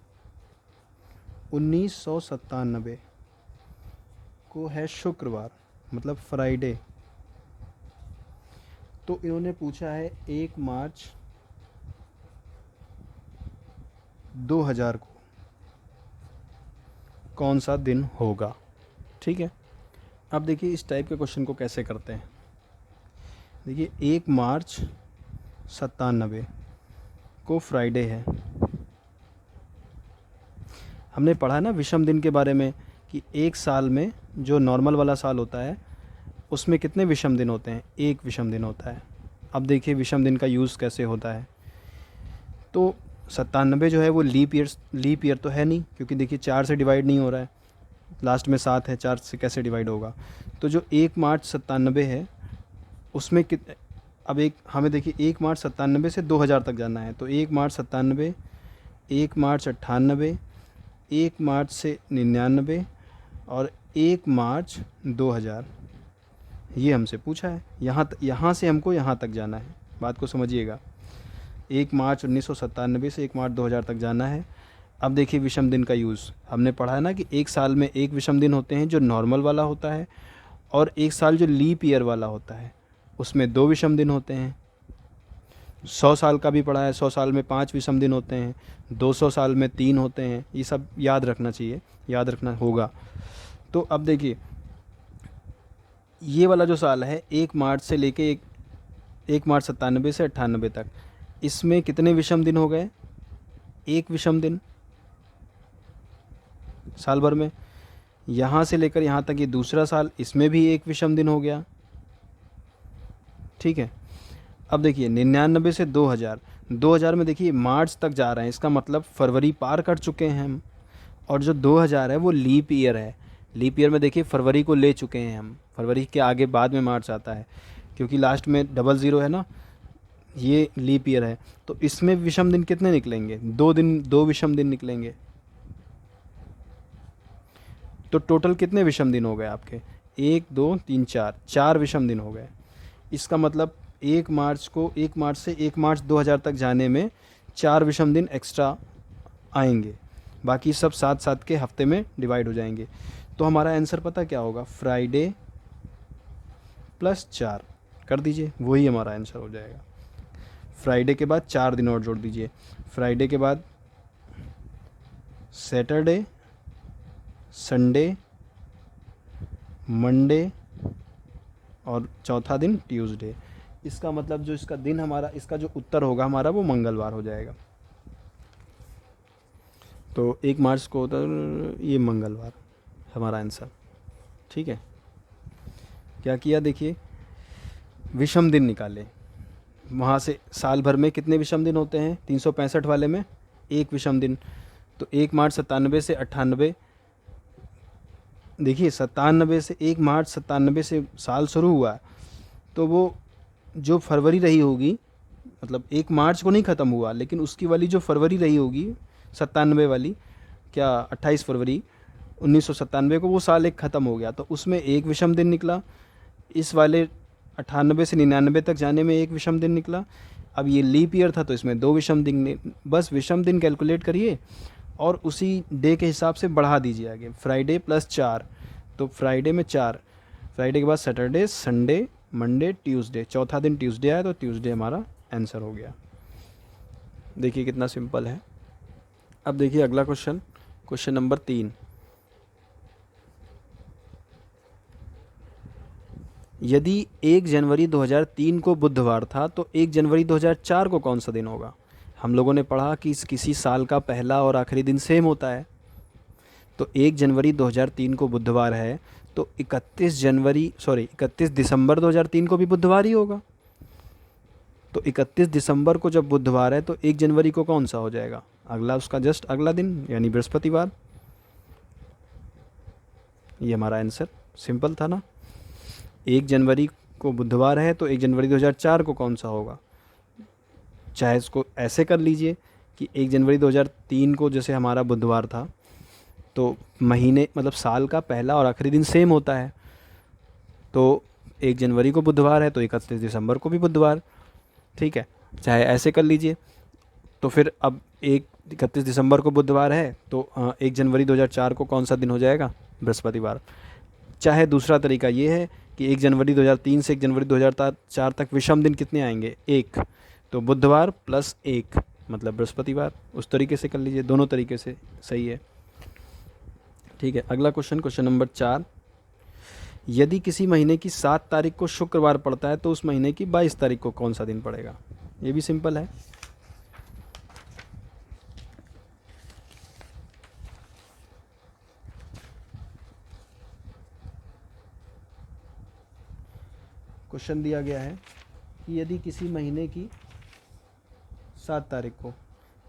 1997 को है शुक्रवार, मतलब फ्राइडे। तो इन्होंने पूछा है 1 मार्च 2000 को कौन सा दिन होगा। ठीक है। अब देखिए इस टाइप के क्वेश्चन को कैसे करते हैं। देखिए 1 मार्च 97 को फ्राइडे है। हमने पढ़ा है ना विषम दिन के बारे में कि एक साल में जो नॉर्मल वाला साल होता है उसमें कितने विषम दिन होते हैं, एक विषम दिन होता है। अब देखिए विषम दिन का यूज़ कैसे होता है। तो 97 जो है वो लीप ईयर तो है नहीं, क्योंकि देखिए 4 से डिवाइड नहीं हो रहा है, लास्ट में 7 है, 4 से कैसे डिवाइड होगा। तो जो 1 मार्च 97 है उसमें अब हमें देखिए 1 मार्च 97 से 2000 तक जाना है। तो 1 मार्च 97, 1 मार्च 98, 1 मार्च से 99 और 1 मार्च 2000, ये हमसे पूछा है। यहाँ से हमको यहाँ तक जाना है, बात को समझिएगा। 1 मार्च 1997 से 1 मार्च 2000 तक जाना है। अब देखिए विषम दिन का यूज़ हमने पढ़ा है ना कि एक साल में एक विषम दिन होते हैं जो नॉर्मल वाला होता है, और एक साल जो लीप ईयर वाला होता है उसमें 2 विषम दिन होते हैं। 100 साल का भी पढ़ा है, 100 साल में 5 विषम दिन होते हैं, 200 साल में 3 होते हैं। ये सब याद रखना चाहिए, याद रखना होगा। तो अब देखिए ये वाला जो साल है 1 मार्च से लेके 1 मार्च 97 से 98 तक, इसमें कितने विषम दिन हो गए, एक विषम दिन साल भर में। यहाँ से लेकर यहाँ तक ये दूसरा साल, इसमें भी एक विषम दिन हो गया। ठीक है। अब देखिए 99 से 2000 में देखिए मार्च तक जा रहे हैं, इसका मतलब फरवरी पार कर चुके हैं हम। और जो 2000 है वो लीप ईयर है। लीप ईयर में देखिए फरवरी को ले चुके हैं हम, फरवरी के आगे बाद में मार्च आता है, क्योंकि लास्ट में 00 है ना, ये लीप ईयर है। तो इसमें विषम दिन कितने निकलेंगे, 2 विषम दिन निकलेंगे। तो टोटल कितने विषम दिन हो गए आपके, 1 2 3 4 विषम दिन हो गए। इसका मतलब 1 मार्च से 1 मार्च 2000 तक जाने में 4 विषम दिन एक्स्ट्रा आएंगे, बाकी सब 7 के हफ्ते में डिवाइड हो जाएंगे। तो हमारा आंसर पता क्या होगा, फ्राइडे प्लस 4 कर दीजिए, वही हमारा आंसर हो जाएगा। फ्राइडे के बाद 4 दिन और जोड़ दीजिए, फ्राइडे के बाद सैटरडे, संडे, मंडे और चौथा दिन ट्यूसडे। इसका मतलब जो इसका दिन हमारा, इसका जो उत्तर होगा हमारा वो मंगलवार हो जाएगा। तो 1 मार्च को उत्तर ये मंगलवार हमारा आंसर। ठीक है। क्या किया, देखिए विषम दिन निकाले। वहाँ से साल भर में कितने विषम दिन होते हैं, 365 वाले में एक विषम दिन। तो 1 मार्च 97 से 98, देखिए 97 से 1 मार्च 97 से साल शुरू हुआ, तो वो जो फरवरी रही होगी, मतलब 1 मार्च को नहीं ख़त्म हुआ, लेकिन उसकी वाली जो फरवरी रही होगी 97 वाली, क्या 28 फरवरी 1997 को वो साल एक ख़त्म हो गया, तो उसमें एक विषम दिन निकला। इस वाले 98 से 99 तक जाने में एक विषम दिन निकला। अब ये लीप ईयर था तो इसमें 2 विषम दिन, बस विषम दिन कैलकुलेट करिए और उसी डे के हिसाब से बढ़ा दीजिए आगे, फ्राइडे प्लस 4। तो फ्राइडे में 4, फ्राइडे के बाद सैटरडे, संडे, मंडे, ट्यूसडे, चौथा दिन ट्यूसडे आया तो ट्यूसडे हमारा आंसर हो गया। देखिए कितना सिंपल है। अब देखिए अगला क्वेश्चन, क्वेश्चन नंबर 3। यदि 1 जनवरी 2003 को बुधवार था तो 1 जनवरी 2004 को कौन सा दिन होगा। हम लोगों ने पढ़ा कि किसी साल का पहला और आखिरी दिन सेम होता है। तो 1 जनवरी 2003 को बुधवार है तो 31 दिसंबर 2003 को भी बुधवार ही होगा। तो 31 दिसंबर को जब बुधवार है तो 1 जनवरी को कौन सा हो जाएगा, अगला, उसका जस्ट अगला दिन, यानी बृहस्पतिवार। ये हमारा आंसर सिंपल था ना। 1 जनवरी को बुधवार है तो 1 जनवरी 2004 को कौन सा होगा। चाहे इसको ऐसे कर लीजिए कि 1 जनवरी 2003 को जैसे हमारा बुधवार था तो महीने मतलब साल का पहला और आखिरी दिन सेम होता है, तो 1 जनवरी को बुधवार है तो 31 दिसंबर को भी बुधवार। ठीक है, चाहे ऐसे कर लीजिए। तो फिर अब 31 दिसंबर को बुधवार है तो 1 जनवरी 2004 को कौन सा दिन हो जाएगा, बृहस्पतिवार। चाहे दूसरा तरीका ये है कि 1 जनवरी 2003 से 1 जनवरी 2004 तक विषम दिन कितने आएंगे, 1, तो बुधवार प्लस 1 मतलब बृहस्पतिवार। उस तरीके से कर लीजिए, दोनों तरीके से सही है। ठीक है, अगला क्वेश्चन, क्वेश्चन नंबर 4। यदि किसी महीने की 7 तारीख को शुक्रवार पड़ता है तो उस महीने की 22 तारीख को कौन सा दिन पड़ेगा। ये भी सिंपल है। क्वेश्चन दिया गया है कि यदि किसी महीने की 7 तारीख को,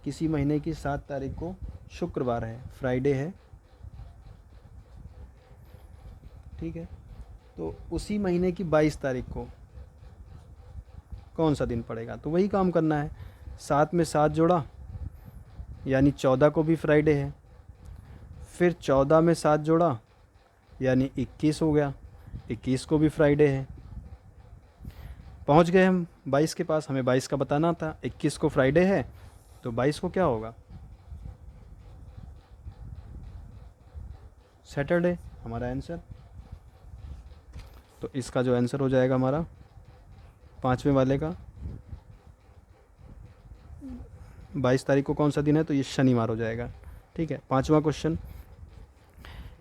किसी महीने की 7 तारीख को शुक्रवार है, फ्राइडे है, ठीक है, तो उसी महीने की 22 तारीख को कौन सा दिन पड़ेगा। तो वही काम करना है, 7 में 7 जोड़ा यानी 14 को भी फ्राइडे है, फिर 14 में 7 जोड़ा यानी 21 हो गया, 21 को भी फ्राइडे है। पहुंच गए हम 22 के पास, हमें 22 का बताना था, 21 को फ्राइडे है तो 22 को क्या होगा, सैटरडे, हमारा आंसर। तो इसका जो आंसर हो जाएगा हमारा 5वें वाले का, 22 तारीख को कौन सा दिन है, तो ये शनिवार हो जाएगा। ठीक है। 5वां क्वेश्चन,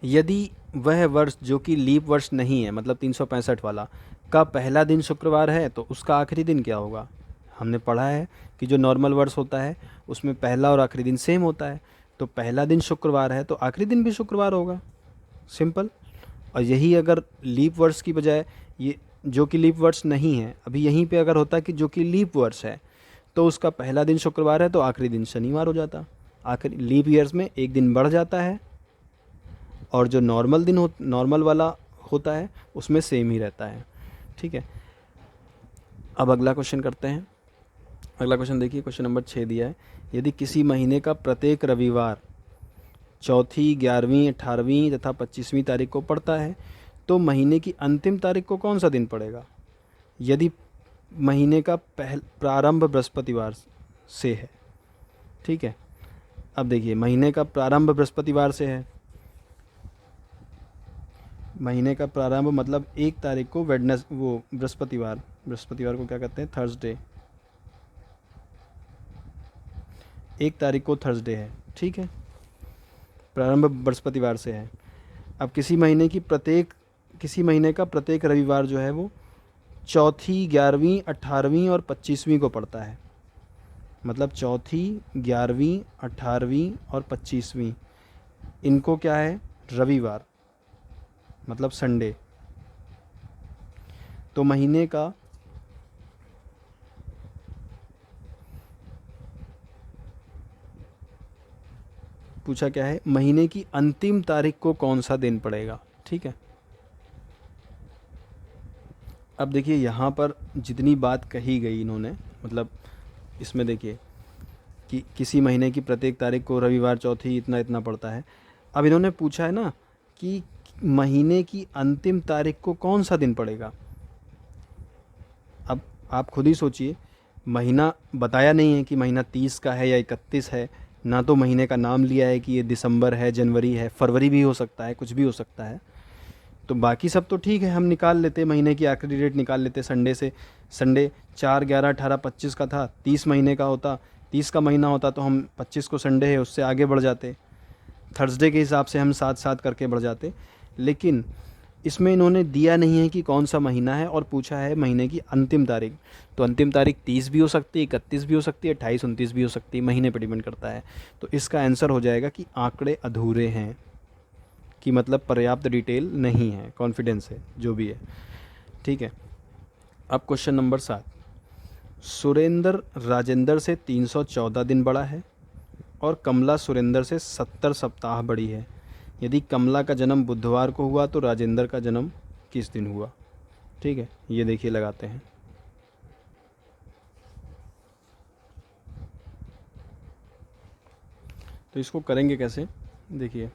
यदि वह वर्ष जो कि लीप वर्ष नहीं है, मतलब 365 वाला, का पहला दिन शुक्रवार है तो उसका आखिरी दिन क्या होगा। हमने पढ़ा है कि जो नॉर्मल वर्ष होता है उसमें पहला और आखिरी दिन सेम होता है, तो पहला दिन शुक्रवार है तो आखिरी दिन भी शुक्रवार होगा, सिंपल। और यही अगर लीप वर्ष की बजाय ये जो कि लीप वर्ष नहीं है, अभी यहीं पे अगर होता कि जो कि लीप वर्ष है तो उसका पहला दिन शुक्रवार है तो आखिरी दिन शनिवार हो जाता। आखिरी लीप ईयर्स में एक दिन बढ़ जाता है और जो नॉर्मल दिन नॉर्मल वाला होता है उसमें सेम ही रहता है। ठीक है। अब अगला क्वेश्चन करते हैं। अगला क्वेश्चन देखिए, क्वेश्चन नंबर 6 दिया है, यदि किसी महीने का प्रत्येक रविवार चौथी, 11वीं, 18वीं तथा 25वीं तारीख को पड़ता है तो महीने की अंतिम तारीख को कौन सा दिन पड़ेगा। यदि महीने का प्रारंभ बृहस्पतिवार से है, ठीक है। अब देखिए, महीने का प्रारंभ बृहस्पतिवार से है, महीने का प्रारंभ मतलब 1 तारीख को बृहस्पतिवार को क्या कहते हैं, थर्सडे, 1 तारीख को थर्सडे है, ठीक है, प्रारंभ बृहस्पतिवार से है। अब किसी महीने का प्रत्येक रविवार जो है वो चौथी, 11वीं, 18वीं और 25वीं को पड़ता है, मतलब चौथी, 11वीं, 18वीं और 25वीं, इनको क्या है, रविवार, मतलब संडे। तो महीने का पूछा क्या है, महीने की अंतिम तारीख को कौन सा दिन पड़ेगा। ठीक है। अब देखिए, यहाँ पर जितनी बात कही गई इन्होंने, मतलब इसमें देखिए कि किसी महीने की प्रत्येक तारीख को रविवार, चौथी, इतना इतना पड़ता है। अब इन्होंने पूछा है ना कि महीने की अंतिम तारीख को कौन सा दिन पड़ेगा। अब आप खुद ही सोचिए, महीना बताया नहीं है कि महीना 30 का है या 31 है, ना तो महीने का नाम लिया है कि ये दिसंबर है, जनवरी है, फरवरी भी हो सकता है, कुछ भी हो सकता है। तो बाकी सब तो ठीक है, हम निकाल लेते, महीने की आखिरी डेट निकाल लेते संडे से। संडे 4, 11, 18, 25 का था, 30 महीने का होता, 30 का महीना होता तो हम 25 को संडे है उससे आगे बढ़ जाते, थर्सडे के हिसाब से हम 7 करके बढ़ जाते। लेकिन इसमें इन्होंने दिया नहीं है कि कौन सा महीना है और पूछा है महीने की अंतिम तारीख। तो अंतिम तारीख 30 भी हो सकती है, 31 भी हो सकती है, 28, 29 भी हो सकती है, महीने पर डिपेंड करता है। तो इसका आंसर हो जाएगा कि आंकड़े अधूरे हैं, कि मतलब पर्याप्त डिटेल नहीं है, कॉन्फिडेंस है, जो भी है। ठीक है। अब क्वेश्चन नंबर 7, सुरेंद्र राजेंद्र से 314 दिन बड़ा है और कमला सुरेंद्र से 70 सप्ताह बड़ी है। यदि कमला का जन्म बुधवार को हुआ तो राजेंद्र का जन्म किस दिन हुआ। ठीक है, ये देखिए लगाते हैं। तो इसको करेंगे कैसे, देखिए,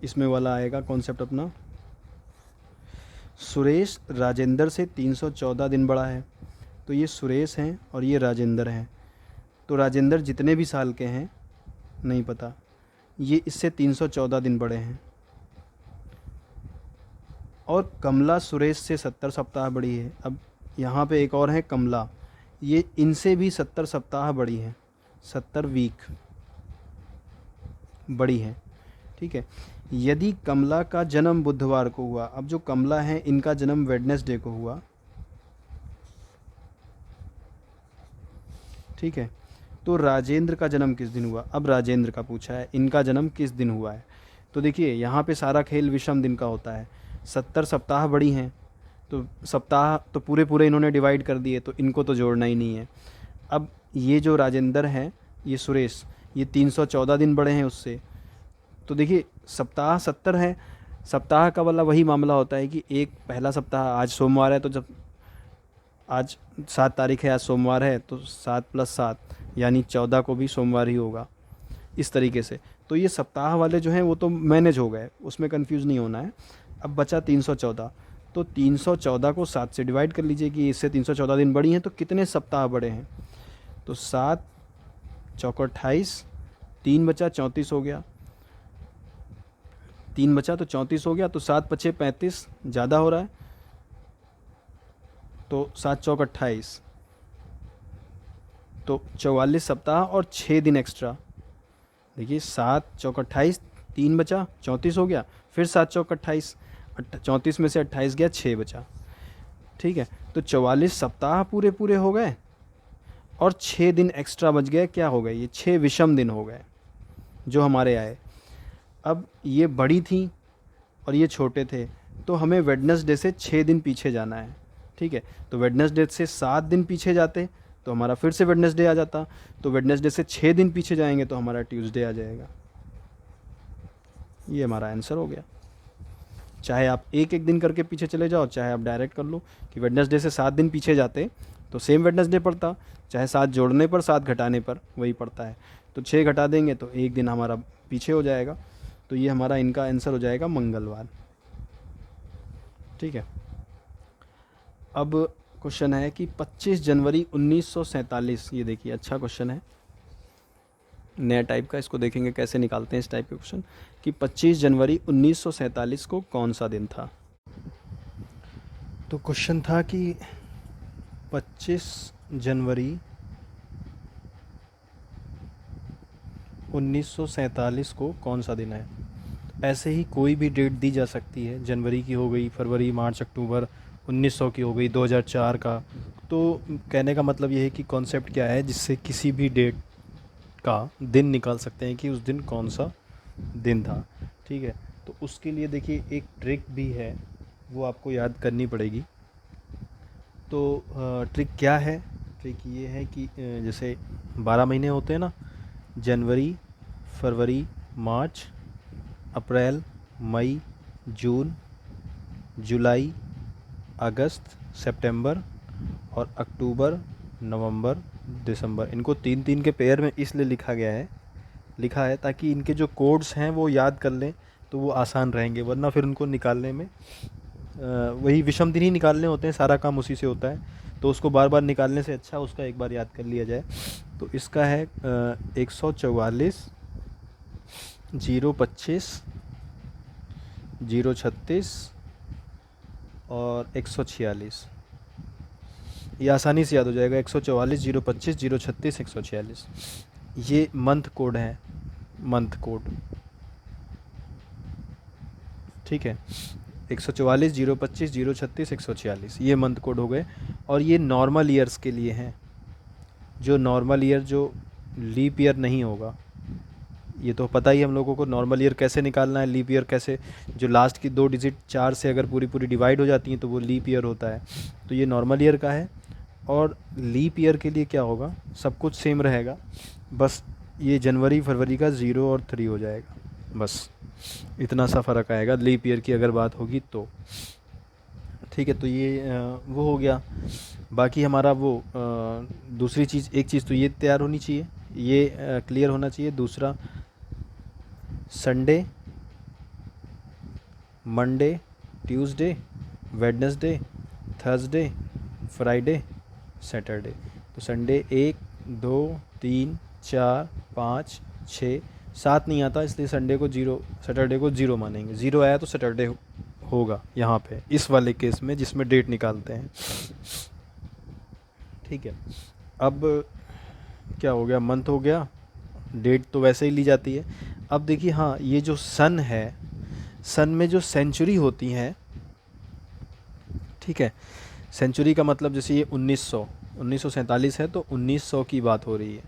इसमें वाला आएगा कॉन्सेप्ट अपना, सुरेश राजेंद्र से 314 दिन बड़ा है, तो ये सुरेश हैं और ये राजेंद्र हैं। तो राजेंद्र जितने भी साल के हैं नहीं पता, ये इससे 314 दिन बड़े हैं, और कमला सुरेश से 70 सप्ताह बड़ी है। अब यहाँ पे एक और है कमला, ये इनसे भी 70 सप्ताह बड़ी हैं, 70 वीक बड़ी हैं, ठीक है। यदि कमला का जन्म बुधवार को हुआ, अब जो कमला है इनका जन्म वेडनेसडे को हुआ, ठीक है, तो राजेंद्र का जन्म किस दिन हुआ? अब राजेंद्र का पूछा है, इनका जन्म किस दिन हुआ है। तो देखिए यहाँ पे सारा खेल विषम दिन का होता है। 70 सप्ताह बड़ी हैं, तो सप्ताह तो पूरे पूरे इन्होंने डिवाइड कर दिए, तो इनको तो जोड़ना ही नहीं है। अब ये जो राजेंद्र हैं, ये सुरेश, ये 314 दिन बड़े हैं उससे। तो देखिए सप्ताह 70 है, सप्ताह का वाला वही मामला होता है कि एक पहला सप्ताह, आज सोमवार है तो जब आज 7 तारीख है, आज सोमवार है, तो 7 + 7 यानी 14 को भी सोमवार ही होगा, इस तरीके से। तो ये सप्ताह वाले जो हैं वो तो मैनेज हो गए, उसमें कंफ्यूज नहीं होना है। अब बचा 314, तो 314 को 7 से डिवाइड कर लीजिए कि इससे 314 दिन बड़ी हैं, तो कितने सप्ताह बड़े हैं? तो 7 चौको 28, 3 बचा 34 हो गया, 3 बचा तो 34 हो गया, तो 7 × 5 = 35, ज़्यादा हो रहा है, तो 7 चौक 28, तो 44 सप्ताह और 6 दिन एक्स्ट्रा। देखिए 7 चौक 28, 3 बचा 34 हो गया, फिर 7 चौक 28, 34 में से 28 गया, 6 बचा, ठीक है। तो 44 सप्ताह पूरे पूरे हो गए और 6 दिन एक्स्ट्रा बच गए। क्या हो गए? ये 6 विषम दिन हो गए जो हमारे आए। अब ये बड़ी थी और ये छोटे थे, तो हमें वेडनेसडे से 6 दिन पीछे जाना है, ठीक है। तो वेडनेसडे से 7 दिन पीछे जाते तो हमारा फिर से वेडनेसडे आ जाता, तो वेडनेसडे से 6 दिन पीछे जाएंगे तो हमारा ट्यूसडे आ जाएगा। ये हमारा आंसर हो गया। चाहे आप एक एक दिन करके पीछे चले जाओ, चाहे आप डायरेक्ट कर लो कि वेडनेसडे से 7 दिन पीछे जाते तो सेम वेडनेसडे पड़ता, चाहे 7 जोड़ने पर 7 घटाने पर वही पड़ता है। तो 6 घटा देंगे तो एक दिन हमारा पीछे हो जाएगा। तो ये हमारा इनका आंसर हो जाएगा मंगलवार, ठीक है। अब क्वेश्चन है कि 25 जनवरी 1947, ये देखिए अच्छा क्वेश्चन है, नया टाइप का। इसको देखेंगे कैसे निकालते हैं इस टाइप के क्वेश्चन कि 25 जनवरी 1947 को कौन सा दिन था। तो क्वेश्चन था कि 25 जनवरी 1947 को कौन सा दिन है। ऐसे ही कोई भी डेट दी जा सकती है, जनवरी की हो गई, फरवरी, मार्च, अक्टूबर, 1900 की हो गई, 2004 का। तो कहने का मतलब ये है कि कॉन्सेप्ट क्या है, जिससे किसी भी डेट का दिन निकाल सकते हैं कि उस दिन कौन सा दिन था, ठीक है। तो उसके लिए देखिए एक ट्रिक भी है, वो आपको याद करनी पड़ेगी। तो ट्रिक क्या है? ट्रिक ये है कि जैसे 12 महीने होते हैं ना, जनवरी, फरवरी, मार्च, अप्रैल, मई, जून, जुलाई, अगस्त, सितंबर और अक्टूबर, नवंबर, दिसंबर। इनको 3-3 के पेयर में इसलिए लिखा है ताकि इनके जो कोड्स हैं वो याद कर लें तो वो आसान रहेंगे, वरना फिर उनको निकालने में वही विषम दिन ही निकालने होते हैं, सारा काम उसी से होता है, तो उसको बार बार निकालने से अच्छा उसका एक बार याद कर लिया जाए। तो इसका है 144, 025, 036 और 146। ये आसानी से याद हो जाएगा, 144, 025, 036, 146। ये मंथ कोड है, मंथ कोड, ठीक है। 144, 025, 036, 146 ये मंथ कोड हो गए। और ये नॉर्मल ईयर्स के लिए हैं, जो नॉर्मल ईयर, जो लीप ईयर नहीं होगा। ये तो पता ही हम लोगों को नॉर्मल ईयर कैसे निकालना है, लीप ईयर कैसे, जो लास्ट की 2 डिजिट 4 से अगर पूरी पूरी डिवाइड हो जाती हैं तो वो लीप ईयर होता है। तो ये नॉर्मल ईयर का है। और लीप ईयर के लिए क्या होगा, सब कुछ सेम रहेगा, बस ये जनवरी फरवरी का 0 और 3 हो जाएगा, बस इतना सा फ़र्क आएगा लीप ईयर की अगर बात होगी तो, ठीक है। तो ये वो हो गया। बाकी हमारा वो दूसरी चीज़, एक चीज़ तो ये तैयार होनी चाहिए, ये क्लियर होना चाहिए। दूसरा, Sunday, Monday, Tuesday, Wednesday, Thursday, Friday, Saturday. तो संडे 1, 2, 3, 4, 5, 6, 7 नहीं आता, इसलिए संडे को 0, सैटरडे को 0 मानेंगे। 0 आया तो सैटरडे होगा यहाँ पे, इस वाले केस में जिसमें डेट निकालते हैं, ठीक है। अब क्या हो गया, मंथ हो गया, डेट तो वैसे ही ली जाती है। अब देखिए, हाँ, ये जो सन है, सन में जो सेंचुरी होती हैं, ठीक है, सेंचुरी का मतलब जैसे ये 1947 है तो 1900 की बात हो रही है,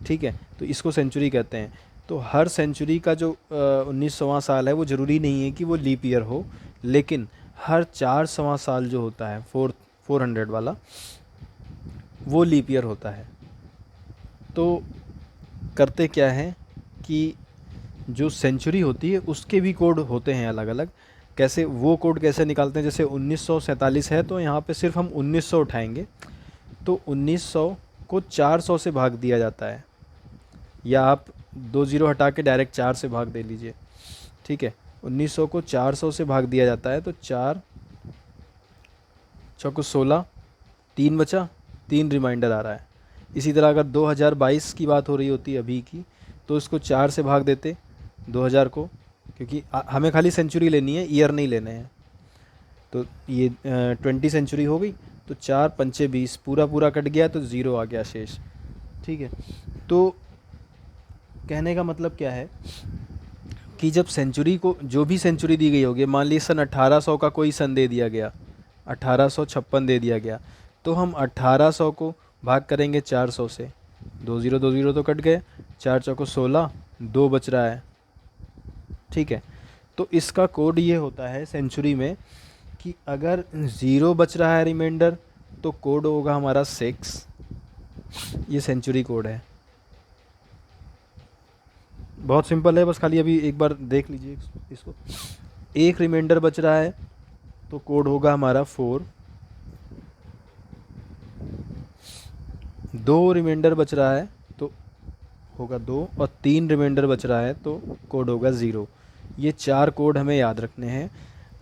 ठीक है, तो इसको सेंचुरी कहते हैं। तो हर सेंचुरी का जो 1900वां साल है वो ज़रूरी नहीं है कि वो लीप ईयर हो, लेकिन हर 400वां साल जो होता है 400 वाला, वो लीप ईयर होता है। तो करते क्या है कि जो सेंचुरी होती है उसके भी कोड होते हैं अलग अलग। कैसे वो कोड कैसे निकालते हैं, जैसे 1947 है तो यहाँ पे सिर्फ हम 1900 उठाएंगे, तो 1900 को 400 से भाग दिया जाता है, या आप 2 ज़ीरो हटा के डायरेक्ट 4 से भाग दे लीजिए, ठीक है। 1900 को 400 से भाग दिया जाता है तो 4 चौको 16, 3 बचा, 3 रिमाइंडर आ रहा है। इसी तरह अगर 2022 की बात हो रही होती है अभी की, तो इसको 4 से भाग देते 2000 को, क्योंकि हमें खाली सेंचुरी लेनी है, ईयर नहीं लेने हैं। तो ये 20 सेंचुरी हो गई, तो 4 पंचे 20, पूरा पूरा कट गया तो 0 आ गया शेष, ठीक है। तो कहने का मतलब क्या है कि जब सेंचुरी को, जो भी सेंचुरी दी गई होगी, मान लीजिए सन 1800 का कोई सन दे दिया गया, 1856 दे दिया गया, तो हम 1800 को भाग करेंगे 400 से, 2 ज़ीरो तो कट गए, 4 चौको 16, 2 बच रहा है, ठीक है। तो इसका कोड ये होता है सेंचुरी में कि अगर 0 बच रहा है रिमाइंडर, तो कोड होगा हमारा 6। ये सेंचुरी कोड है, बहुत सिंपल है, बस खाली अभी एक बार देख लीजिए इसको। एक रिमाइंडर बच रहा है तो कोड होगा हमारा 4, 2 रिमाइंडर बच रहा है तो होगा 2, और 3 रिमाइंडर बच रहा है तो कोड होगा 0। ये 4 कोड हमें याद रखने हैं।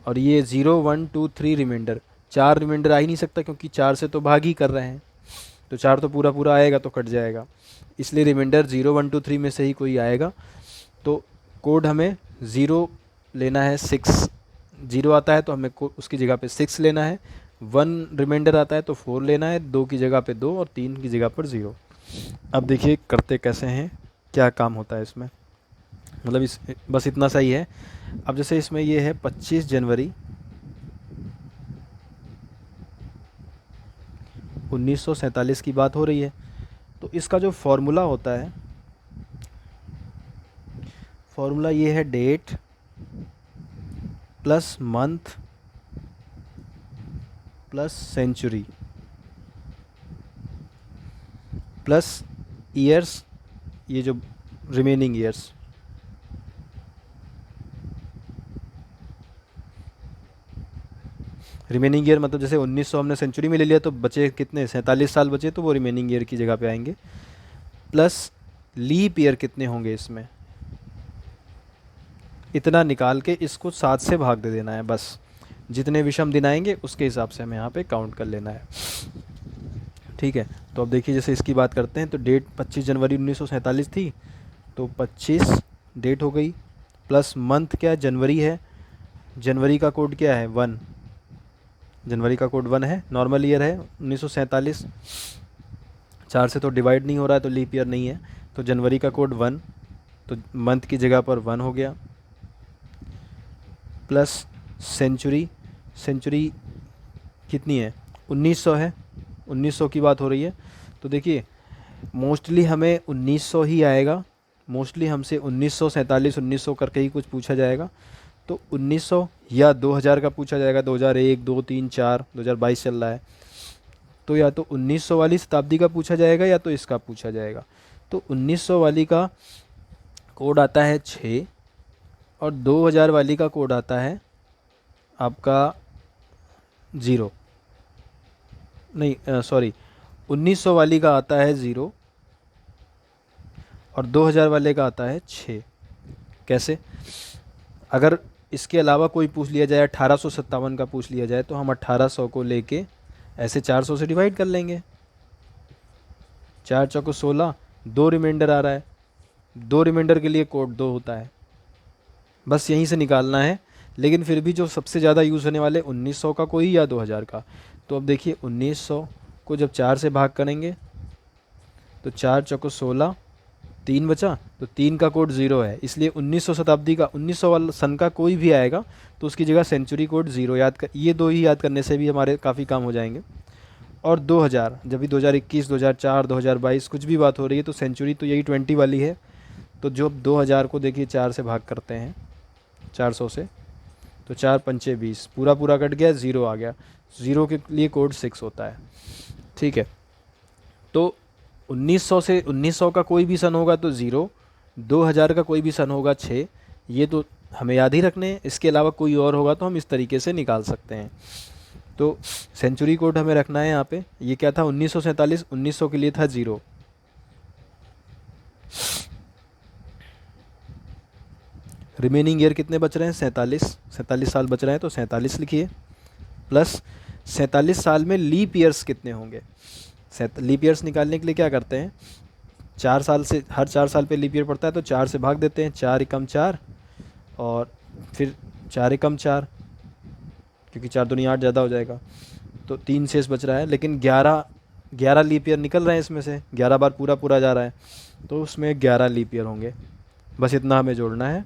और ये 0 1 2 3 रिमाइंडर, 4 रिमाइंडर आ ही नहीं सकता क्योंकि 4 से तो भाग ही कर रहे हैं, तो 4 तो पूरा पूरा आएगा तो कट जाएगा, इसलिए रिमाइंडर 0 1 2 3 में से ही कोई आएगा। तो कोड हमें 0 लेना है, 6 0 आता है तो हमें उसकी जगह पे 6 लेना है, 1 रिमाइंडर आता है तो 4 लेना है, 2 की जगह पे 2 और 3 की जगह पर 0। अब देखिए करते कैसे हैं, क्या काम होता है इसमें, मतलब इस बस इतना सही है। अब जैसे इसमें ये है 25 जनवरी 1947 की बात हो रही है, तो इसका जो फॉर्मूला होता है, फॉर्मूला ये है date plus month plus century plus years, ये जो रिमेनिंग ईयर्स, रिमेनिंग ईयर मतलब जैसे 1900 हमने सेंचुरी में ले लिया तो बचे कितने, 47 साल बचे, तो वो रिमेनिंग ईयर की जगह पे आएंगे, प्लस लीप ईयर कितने होंगे इसमें, इतना निकाल के इसको 7 से भाग दे देना है, बस जितने विषम दिन आएंगे उसके हिसाब से हमें यहाँ पे काउंट कर लेना है, ठीक है। तो अब देखिए जैसे इसकी बात करते हैं, तो डेट 25 जनवरी 1947 थी, तो 25 डेट हो गई, प्लस मंथ क्या है, जनवरी है, जनवरी का कोड क्या है 1, जनवरी का कोड 1 है, नॉर्मल ईयर है 1947, 4 से तो डिवाइड नहीं हो रहा है तो लीप ईयर नहीं है, तो जनवरी का कोड 1, तो मंथ की जगह पर 1 हो गया, प्लस सेंचुरी, सेंचुरी कितनी है 1900 है, 1900 की बात हो रही है, तो देखिए मोस्टली हमें 1900 ही आएगा, मोस्टली हमसे 1947 1900 करके ही कुछ पूछा जाएगा, तो 1900 या 2000 का पूछा जाएगा, 2001 2 3 4, 2022 चल रहा है, तो या तो 1900 वाली शताब्दी का पूछा जाएगा या तो इसका पूछा जाएगा। तो 1900 वाली का कोड आता है 6, और 2000 वाली का कोड आता है आपका 0, नहीं सॉरी, 1900 वाली का आता है 0 और 2000 वाले का आता है 6। कैसे, अगर इसके अलावा कोई पूछ लिया जाए, 1857 का पूछ लिया जाए, तो हम 1800 को लेके ऐसे 400 से डिवाइड कर लेंगे, 4 चौको 16, 2 रिमाइंडर आ रहा है, 2 रिमाइंडर के लिए कोड 2 होता है, बस यहीं से निकालना है। लेकिन फिर भी जो सबसे ज़्यादा यूज़ होने वाले 1900 का कोई या 2000 का, तो अब देखिए 1900 को जब 4 से भाग करेंगे तो 4 चौको 16, 3 बचा, तो 3 का कोड 0 है, इसलिए 1900 शताब्दी का 1900 वाला सन का कोई भी आएगा तो उसकी जगह सेंचुरी कोड 0 याद कर, ये दो ही याद करने से भी हमारे काफ़ी काम हो जाएंगे। और 2000, जब भी 2021, 2004, 2022 कुछ भी बात हो रही है तो सेंचुरी तो यही 20 वाली है। तो जो 2000 को देखिए 4 से भाग करते हैं, 400 से, तो 4 पंचे 20, पूरा पूरा कट गया, 0 आ गया। 0 के लिए कोड 6 होता है। ठीक है, तो 1900 से 1900 का कोई भी सन होगा तो 0, 2000 का कोई भी सन होगा 6, ये तो हमें याद ही रखने हैं। इसके अलावा कोई और होगा तो हम इस तरीके से निकाल सकते हैं। तो सेंचुरी कोड हमें रखना है यहाँ पे। ये क्या था, 1947, 1900 के लिए था 0। रिमेनिंग ईयर कितने बच रहे हैं, 47 साल बच रहे हैं, तो 47 लिखिए। प्लस 47 साल में लीप ईयर्स कितने होंगे। लीप ईयर्स निकालने के लिए क्या करते हैं, 4 साल से, हर 4 साल पे लीप ईयर पड़ता है तो 4 से भाग देते हैं, 4 एकम 4 और फिर 4 एकम 4, क्योंकि 4 दूनी 8 ज़्यादा हो जाएगा, तो 3 शेष बच रहा है। लेकिन 11 लीप ईयर निकल रहे हैं इसमें से, 11 बार पूरा पूरा जा रहा है, तो उसमें 11 लीप ईयर होंगे। बस इतना हमें जोड़ना है।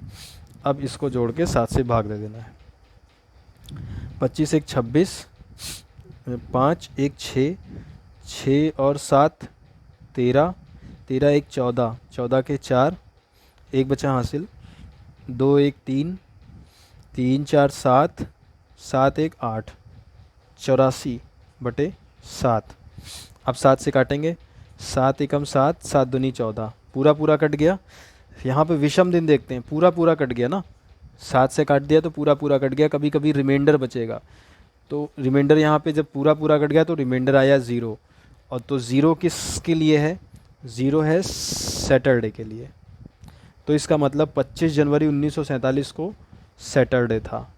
अब इसको जोड़ के 7 से भाग दे देना है। 25 एक 26, 5 एक 6, 6 और 7 13, 13 एक 14, 14 के 4, एक बचा हासिल, 2 एक 3, 3 4 7, 7 एक 8, 84/7। अब 7 से काटेंगे, 7 एकम 7, 7 दूनी 14, पूरा पूरा कट गया। यहाँ पे विषम दिन देखते हैं, पूरा पूरा कट गया ना, 7 से काट दिया तो पूरा पूरा कट गया, कभी कभी रिमाइंडर बचेगा, तो रिमाइंडर यहाँ पे जब पूरा पूरा कट गया तो रिमाइंडर आया 0। और तो 0 किसके लिए है, 0 है सैटरडे के लिए। तो इसका मतलब 25 जनवरी 1947 को सैटरडे था।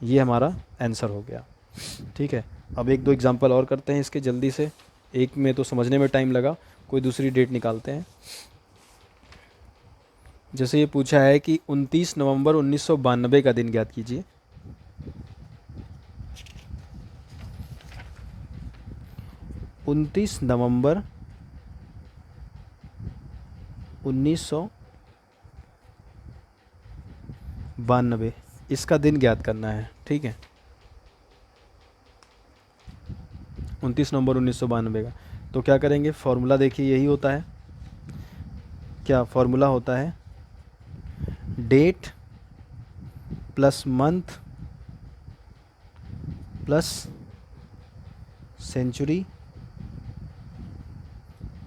ये हमारा आंसर हो गया। ठीक है, अब एक दो एग्जांपल और करते हैं इसके जल्दी से, एक में तो समझने में टाइम लगा, कोई दूसरी डेट निकालते हैं। जैसे ये पूछा है कि 29 नवंबर 1992 का दिन ज्ञात कीजिए। नवंबर 1992 इसका दिन ज्ञात करना है। ठीक है, 29 नवंबर 1992 का, तो क्या करेंगे, फॉर्मूला देखिए यही होता है। क्या फॉर्मूला होता है, date plus month plus century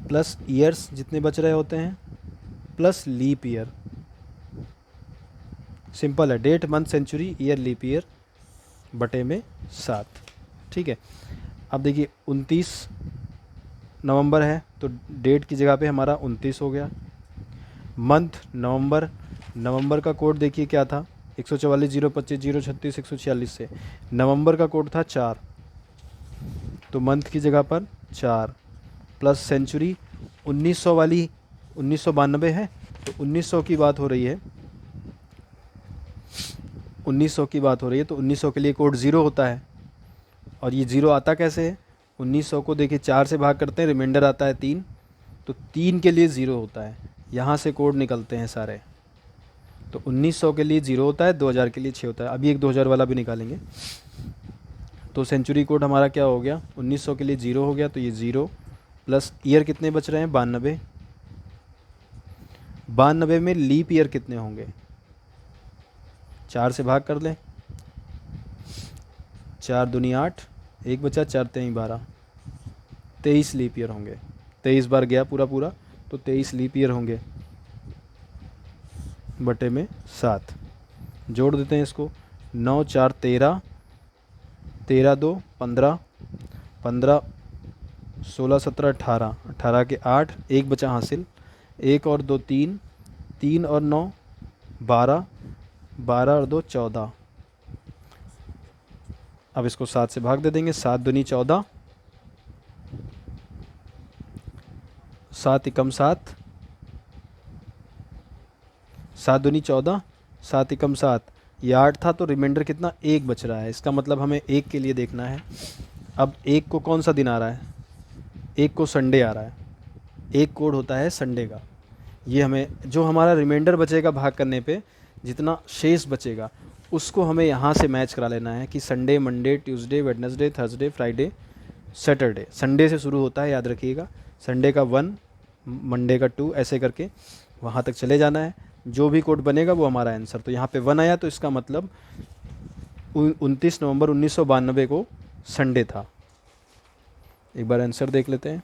plus years जितने बच रहे होते हैं प्लस लीप ईयर। सिंपल है, date month century year leap year बटे में 7। ठीक है, अब देखिए 29 नवंबर है तो डेट की जगह पे हमारा 29 हो गया। मंथ नवंबर, नवंबर का कोड देखिए क्या था, 144 025 036 146 से नवंबर का कोड था 4, तो मंथ की जगह पर 4 प्लस सेंचुरी 1900 वाली 1992 है, तो 1900 की बात हो रही है, 1900 की बात हो रही है, तो 1900 के लिए कोड 0 होता है। और ये 0 आता कैसे है, 1900 को देखिए 4 से भाग करते हैं, रिमाइंडर आता है 3, तो 3 के लिए 0 होता है। यहाँ से कोड निकलते हैं सारे, तो 1900 के लिए 0 होता है, 2000 के लिए 6 होता है। अभी एक 2000 वाला भी निकालेंगे, तो सेंचुरी कोड हमारा क्या हो गया, 1900 के लिए 0 हो गया, तो ये 0 प्लस ईयर कितने बच रहे हैं, 92। 92 में लीप ईयर कितने होंगे, 4 से भाग कर लें, 4 दूनी 8, एक बचा, 4 3 12, 23 लीप ईयर होंगे। 23 बार गया पूरा पूरा, तो 23 लीप ईयर होंगे बटे में 7। जोड़ देते हैं इसको, 9 4 13, 13 2 15, 15 16 17 18, 18 के 8, एक बचा हासिल, 1 और 2 3, 3 और 9 12, 12 और 2 14। अब इसको 7 से भाग दे देंगे, 7 दूनी 14, 7 एकम 7, 7 दूनी 14, 7 एकम 7, ये 8 था, तो रिमाइंडर कितना, 1 बच रहा है। इसका मतलब हमें 1 के लिए देखना है। अब 1 को कौन सा दिन आ रहा है, 1 को संडे आ रहा है, एक कोड होता है संडे का। ये हमें जो हमारा रिमाइंडर बचेगा भाग करने पे, जितना शेष बचेगा उसको हमें यहाँ से मैच करा लेना है कि Sunday, Monday, Tuesday, Wednesday, Thursday, Friday, Saturday. Sunday से शुरू होता है, याद रखिएगा। संडे का 1, मंडे का 2, ऐसे करके वहाँ तक चले जाना है। जो भी कोड बनेगा वो हमारा आंसर। तो यहाँ पे 1 आया तो इसका मतलब 29 नवंबर 1992 को संडे था। एक बार आंसर देख लेते हैं।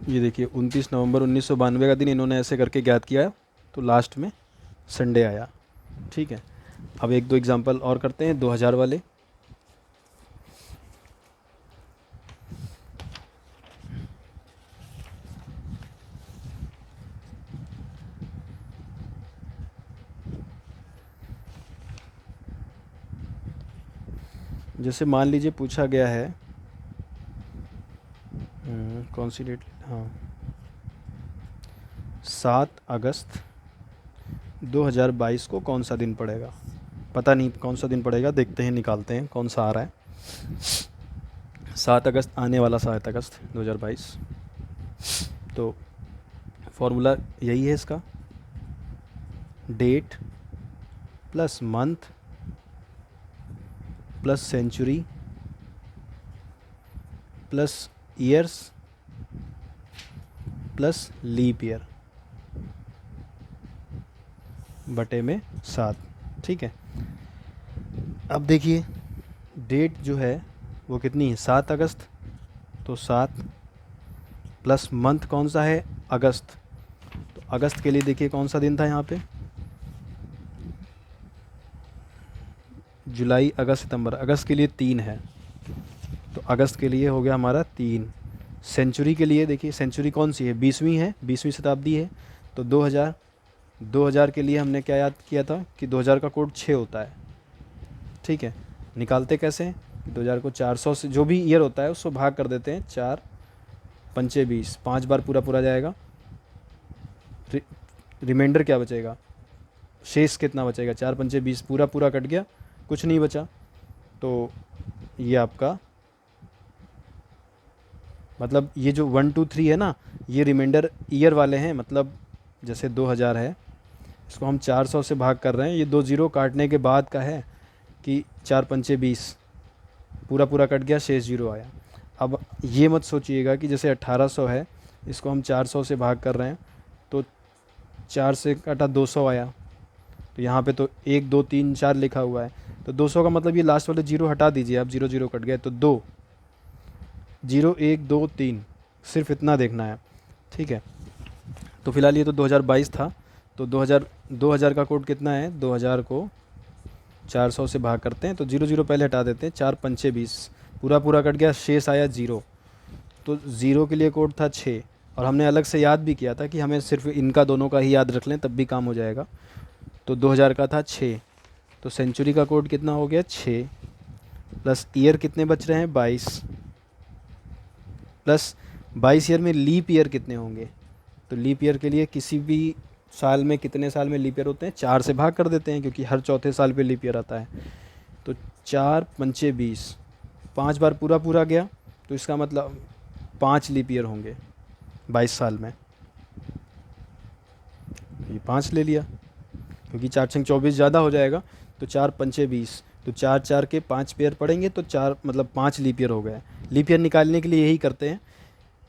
ये देखिए 29 नवंबर 1992 का दिन इन्होंने ऐसे करके ज्ञात किया, तो लास्ट में संडे आया। ठीक है, अब एक दो एग्जांपल और करते हैं 2000 वाले। जैसे मान लीजिए पूछा गया है कौन सी डेट, हाँ 7 अगस्त 2022 को कौन सा दिन पड़ेगा। पता नहीं कौन सा दिन पड़ेगा, देखते हैं, निकालते हैं कौन सा आ रहा है। 7 अगस्त आने वाला 7 अगस्त 2022। तो फॉर्मूला यही है इसका, date plus month plus century plus years plus leap year बटे में 7। ठीक है, अब देखिए डेट जो है वो कितनी है, 7 अगस्त। तो 7 प्लस मंथ कौन सा है, अगस्त। तो अगस्त के लिए देखिए कौन सा दिन था यहाँ पे, जुलाई, अगस्त, सितंबर। अगस्त के लिए 3 है, तो अगस्त के लिए हो गया हमारा 3। सेंचुरी के लिए देखिए, सेंचुरी कौन सी है, 20वीं है, 20वीं शताब्दी है। तो 2000 के लिए हमने क्या याद किया था कि 2000 का कोड 6 होता है। ठीक है, निकालते कैसे हैं, 2000 को 400 से, जो भी ईयर होता है उसको भाग कर देते हैं, 4 पंचे 20, 5 बार पूरा पूरा जाएगा। रिमाइंडर क्या बचेगा, शेष कितना बचेगा, 4 पंचे 20, पूरा पूरा कट गया, कुछ नहीं बचा। तो ये आपका मतलब ये जो 1 2 3 है ना, ये रिमाइंडर ईयर वाले हैं। मतलब जैसे 2000 है, इसको हम 400 से भाग कर रहे हैं, ये 2 ज़ीरो काटने के बाद का है कि 4 पंचे 20, पूरा पूरा कट गया, शेष 0 आया। अब ये मत सोचिएगा कि जैसे 1800 है, इसको हम 400 से भाग कर रहे हैं, तो 4 से कटा 200 आया। तो यहाँ पे तो 1 2 3 4 लिखा हुआ है, तो 200 का मतलब ये लास्ट वाले 0 हटा दीजिए आप, 0 0 कट गए, तो 2 0 1 2 3, सिर्फ इतना देखना है। ठीक है, तो फिलहाल ये तो 2022 था। तो 2000 का कोड कितना है, 2000 को 400 से भाग करते हैं, तो 0 0 पहले हटा देते हैं, 4 पंचे 20, पूरा पूरा कट गया, शेष आया 0। तो 0 के लिए कोड था 6, और हमने अलग से याद भी किया था कि हमें सिर्फ इनका दोनों का ही याद रख लें तब भी काम हो जाएगा। तो 2000 का था 6, तो सेंचुरी का कोड कितना हो गया 6, प्लस ईयर कितने बच रहे हैं 22, प्लस 22 ईयर में लीप ईयर कितने होंगे। तो लीप ईयर के लिए किसी भी साल में कितने साल में लीप ईयर होते हैं, 4 से भाग कर देते हैं, क्योंकि हर चौथे साल पे लीप ईयर आता है। तो 4 पंचे 20, 5 बार पूरा पूरा गया, तो इसका मतलब 5 लीप ईयर होंगे 22 साल में। ये 5 ले लिया, क्योंकि 4 छंग 24 ज़्यादा हो जाएगा, तो 4 पंचे 20, तो 4 4 के 5 पेयर पड़ेंगे, तो 4 मतलब 5 लीप ईयर हो गए। लीप ईयर निकालने के लिए यही करते हैं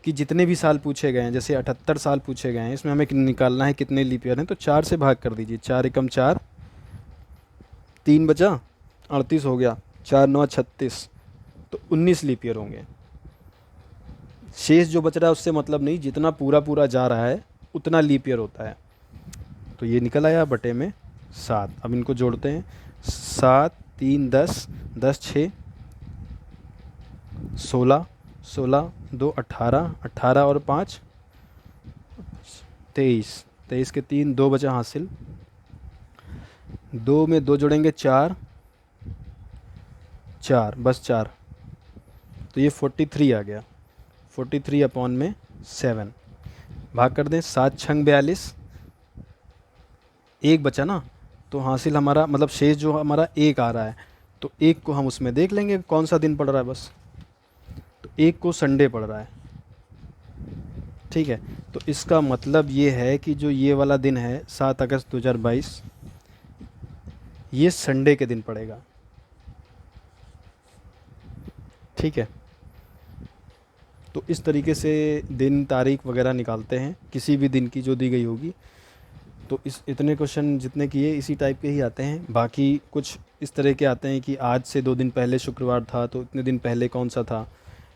कि जितने भी साल पूछे गए हैं, जैसे 78 साल पूछे गए हैं, इसमें हमें निकालना है कितने लीप ईयर हैं, तो 4 से भाग कर दीजिए, 4 एकम 4, 3 बचा 38 हो गया, 4 9 36, तो 19 लीप ईयर होंगे। शेष जो बच रहा है उससे मतलब नहीं, जितना पूरा पूरा जा रहा है उतना लीप ईयर होता है। तो ये निकल आया बटे में 7। अब इनको जोड़ते हैं, 7 3 10, 10 6 16, 16 2 18, 18 और 5 23, 23 के 3, 2 बचा हासिल, 2 में 2 जोड़ेंगे 4, 4 बस 4, तो ये 43 आ गया। 43 अपॉन में 7 भाग कर दें, 7 छंग 42, 1 बचा ना, तो हासिल हमारा मतलब शेष जो हमारा 1 आ रहा है, तो 1 को हम उसमें देख लेंगे कौन सा दिन पड़ रहा है बस। तो 1 को संडे पड़ रहा है, ठीक है। तो इसका मतलब ये है कि जो ये वाला दिन है 7 अगस्त 2022, ये संडे के दिन पड़ेगा, ठीक है। तो इस तरीके से दिन तारीख वगैरह निकालते हैं किसी भी दिन की जो दी गई होगी। तो इस इतने क्वेश्चन जितने किए इसी टाइप के ही आते हैं। बाकी कुछ इस तरह के आते हैं कि आज से 2 दिन पहले शुक्रवार था तो इतने दिन पहले कौन सा था,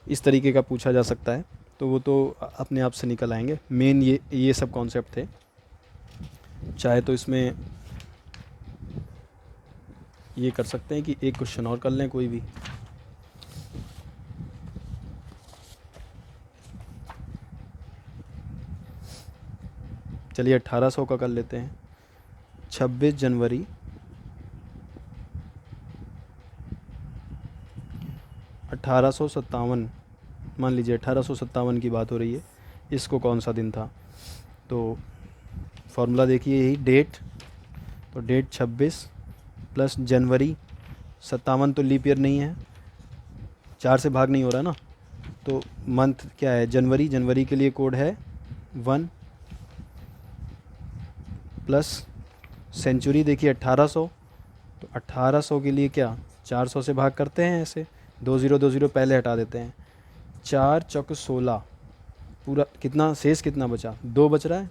इस तरीके का पूछा जा सकता है। तो वो तो अपने आप से निकल आएंगे। मेन ये सब कॉन्सेप्ट थे। चाहे तो इसमें ये कर सकते हैं कि एक क्वेश्चन और कर लें कोई भी। चलिए 1800 का कर लेते हैं। 26 जनवरी 1857, मान लीजिए 1857 की बात हो रही है, इसको कौन सा दिन था। तो फॉर्मूला देखिए यही डेट, तो डेट 26 प्लस जनवरी, 57 तो लीप ईयर नहीं है, 4 से भाग नहीं हो रहा ना, तो मंथ क्या है जनवरी, जनवरी के लिए कोड है 1 प्लस सेंचुरी देखिए 1800, तो 1800 के लिए क्या 400 से भाग करते हैं, ऐसे 2020 पहले हटा देते हैं, 4 चौक 16, पूरा कितना शेष कितना बचा 2 बच रहा है।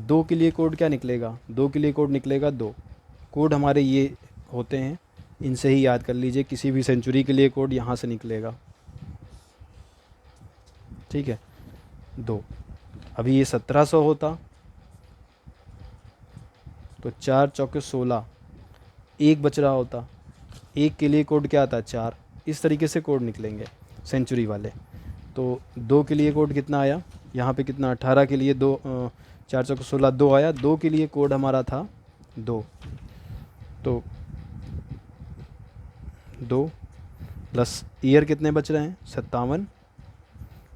2 के लिए कोड क्या निकलेगा, 2 के लिए कोड निकलेगा 2। कोड हमारे ये होते हैं, इनसे ही याद कर लीजिए। किसी भी सेंचुरी के लिए कोड यहाँ से निकलेगा, ठीक है 2। अभी ये 1700 होता तो 4 चौके 16, 1 बच रहा होता, 1 के लिए कोड क्या आता 4। इस तरीके से कोड निकलेंगे सेंचुरी वाले। तो 2 के लिए कोड कितना आया, यहाँ पे कितना 18 के लिए 2, 4 चौके 16 2 आया। 2 के लिए कोड हमारा था 2, तो 2 प्लस ईयर कितने बच रहे हैं 57।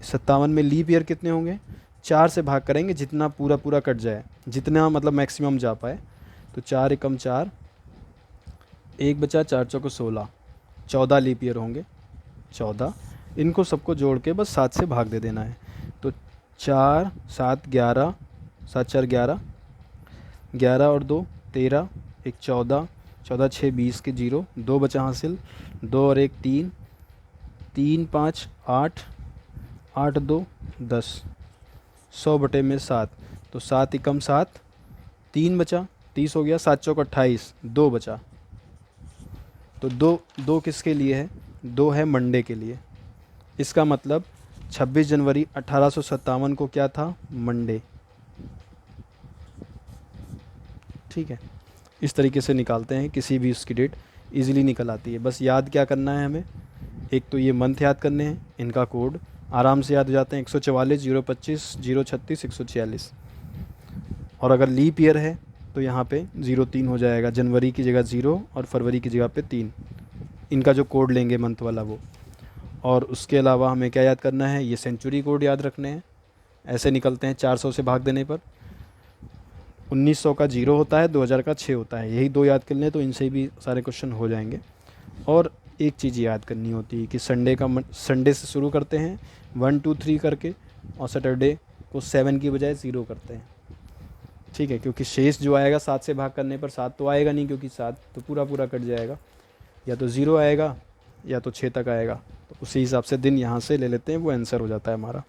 57 में लीप ईयर कितने होंगे, 4 से भाग करेंगे, जितना पूरा पूरा कट जाए, जितना मतलब मैक्सिमम जा पाए। तो 4 एकम 4, 1 बचा, 4 चौको 16, 14 लीप ईयर होंगे 14। इनको सबको जोड़ के बस 7 से भाग दे देना है। तो 4 7 11, 7 4 11, 11 और 2 13, 1 14, 14 6 20 के 0, 2 बचा हासिल, 2 और 1 3, 3 5 8, 8 2 10, 100 बटे में 7, तो 7 एकम 7, 3 बचा, 30 हो गया, 7 चौक 28, 2 बचा। तो 2 किसके लिए है, 2 है मंडे के लिए। इसका मतलब 26 जनवरी 1857 को क्या था, मंडे, ठीक है। इस तरीके से निकालते हैं, किसी भी उसकी डेट इजीली निकल आती है। बस याद क्या करना है हमें, एक तो ये मंथ याद करने हैं, इनका कोड आराम से याद हो जाते हैं, 144 025 036 146। और अगर लीप ईयर है तो यहाँ पे 03 हो जाएगा, जनवरी की जगह 0 और फरवरी की जगह पे 3, इनका जो कोड लेंगे मंथ वाला वो। और उसके अलावा हमें क्या याद करना है, ये सेंचुरी कोड याद रखने हैं। ऐसे निकलते हैं 400 से भाग देने पर, 1900 का 0 होता है, 2000 का 6 होता है, यही 2 याद कर लें तो इनसे भी सारे क्वेश्चन हो जाएंगे। और एक चीज़ याद करनी होती है कि संडे से शुरू करते हैं 1 2 3 करके, और सैटरडे को 7 की बजाय 0 करते हैं, ठीक है। क्योंकि शेष जो आएगा 7 से भाग करने पर 7 तो आएगा नहीं, क्योंकि 7 तो पूरा पूरा कट जाएगा, या तो 0 आएगा या तो 6 तक आएगा। तो उसी हिसाब से दिन यहाँ से ले लेते हैं, वो आंसर हो जाता है हमारा।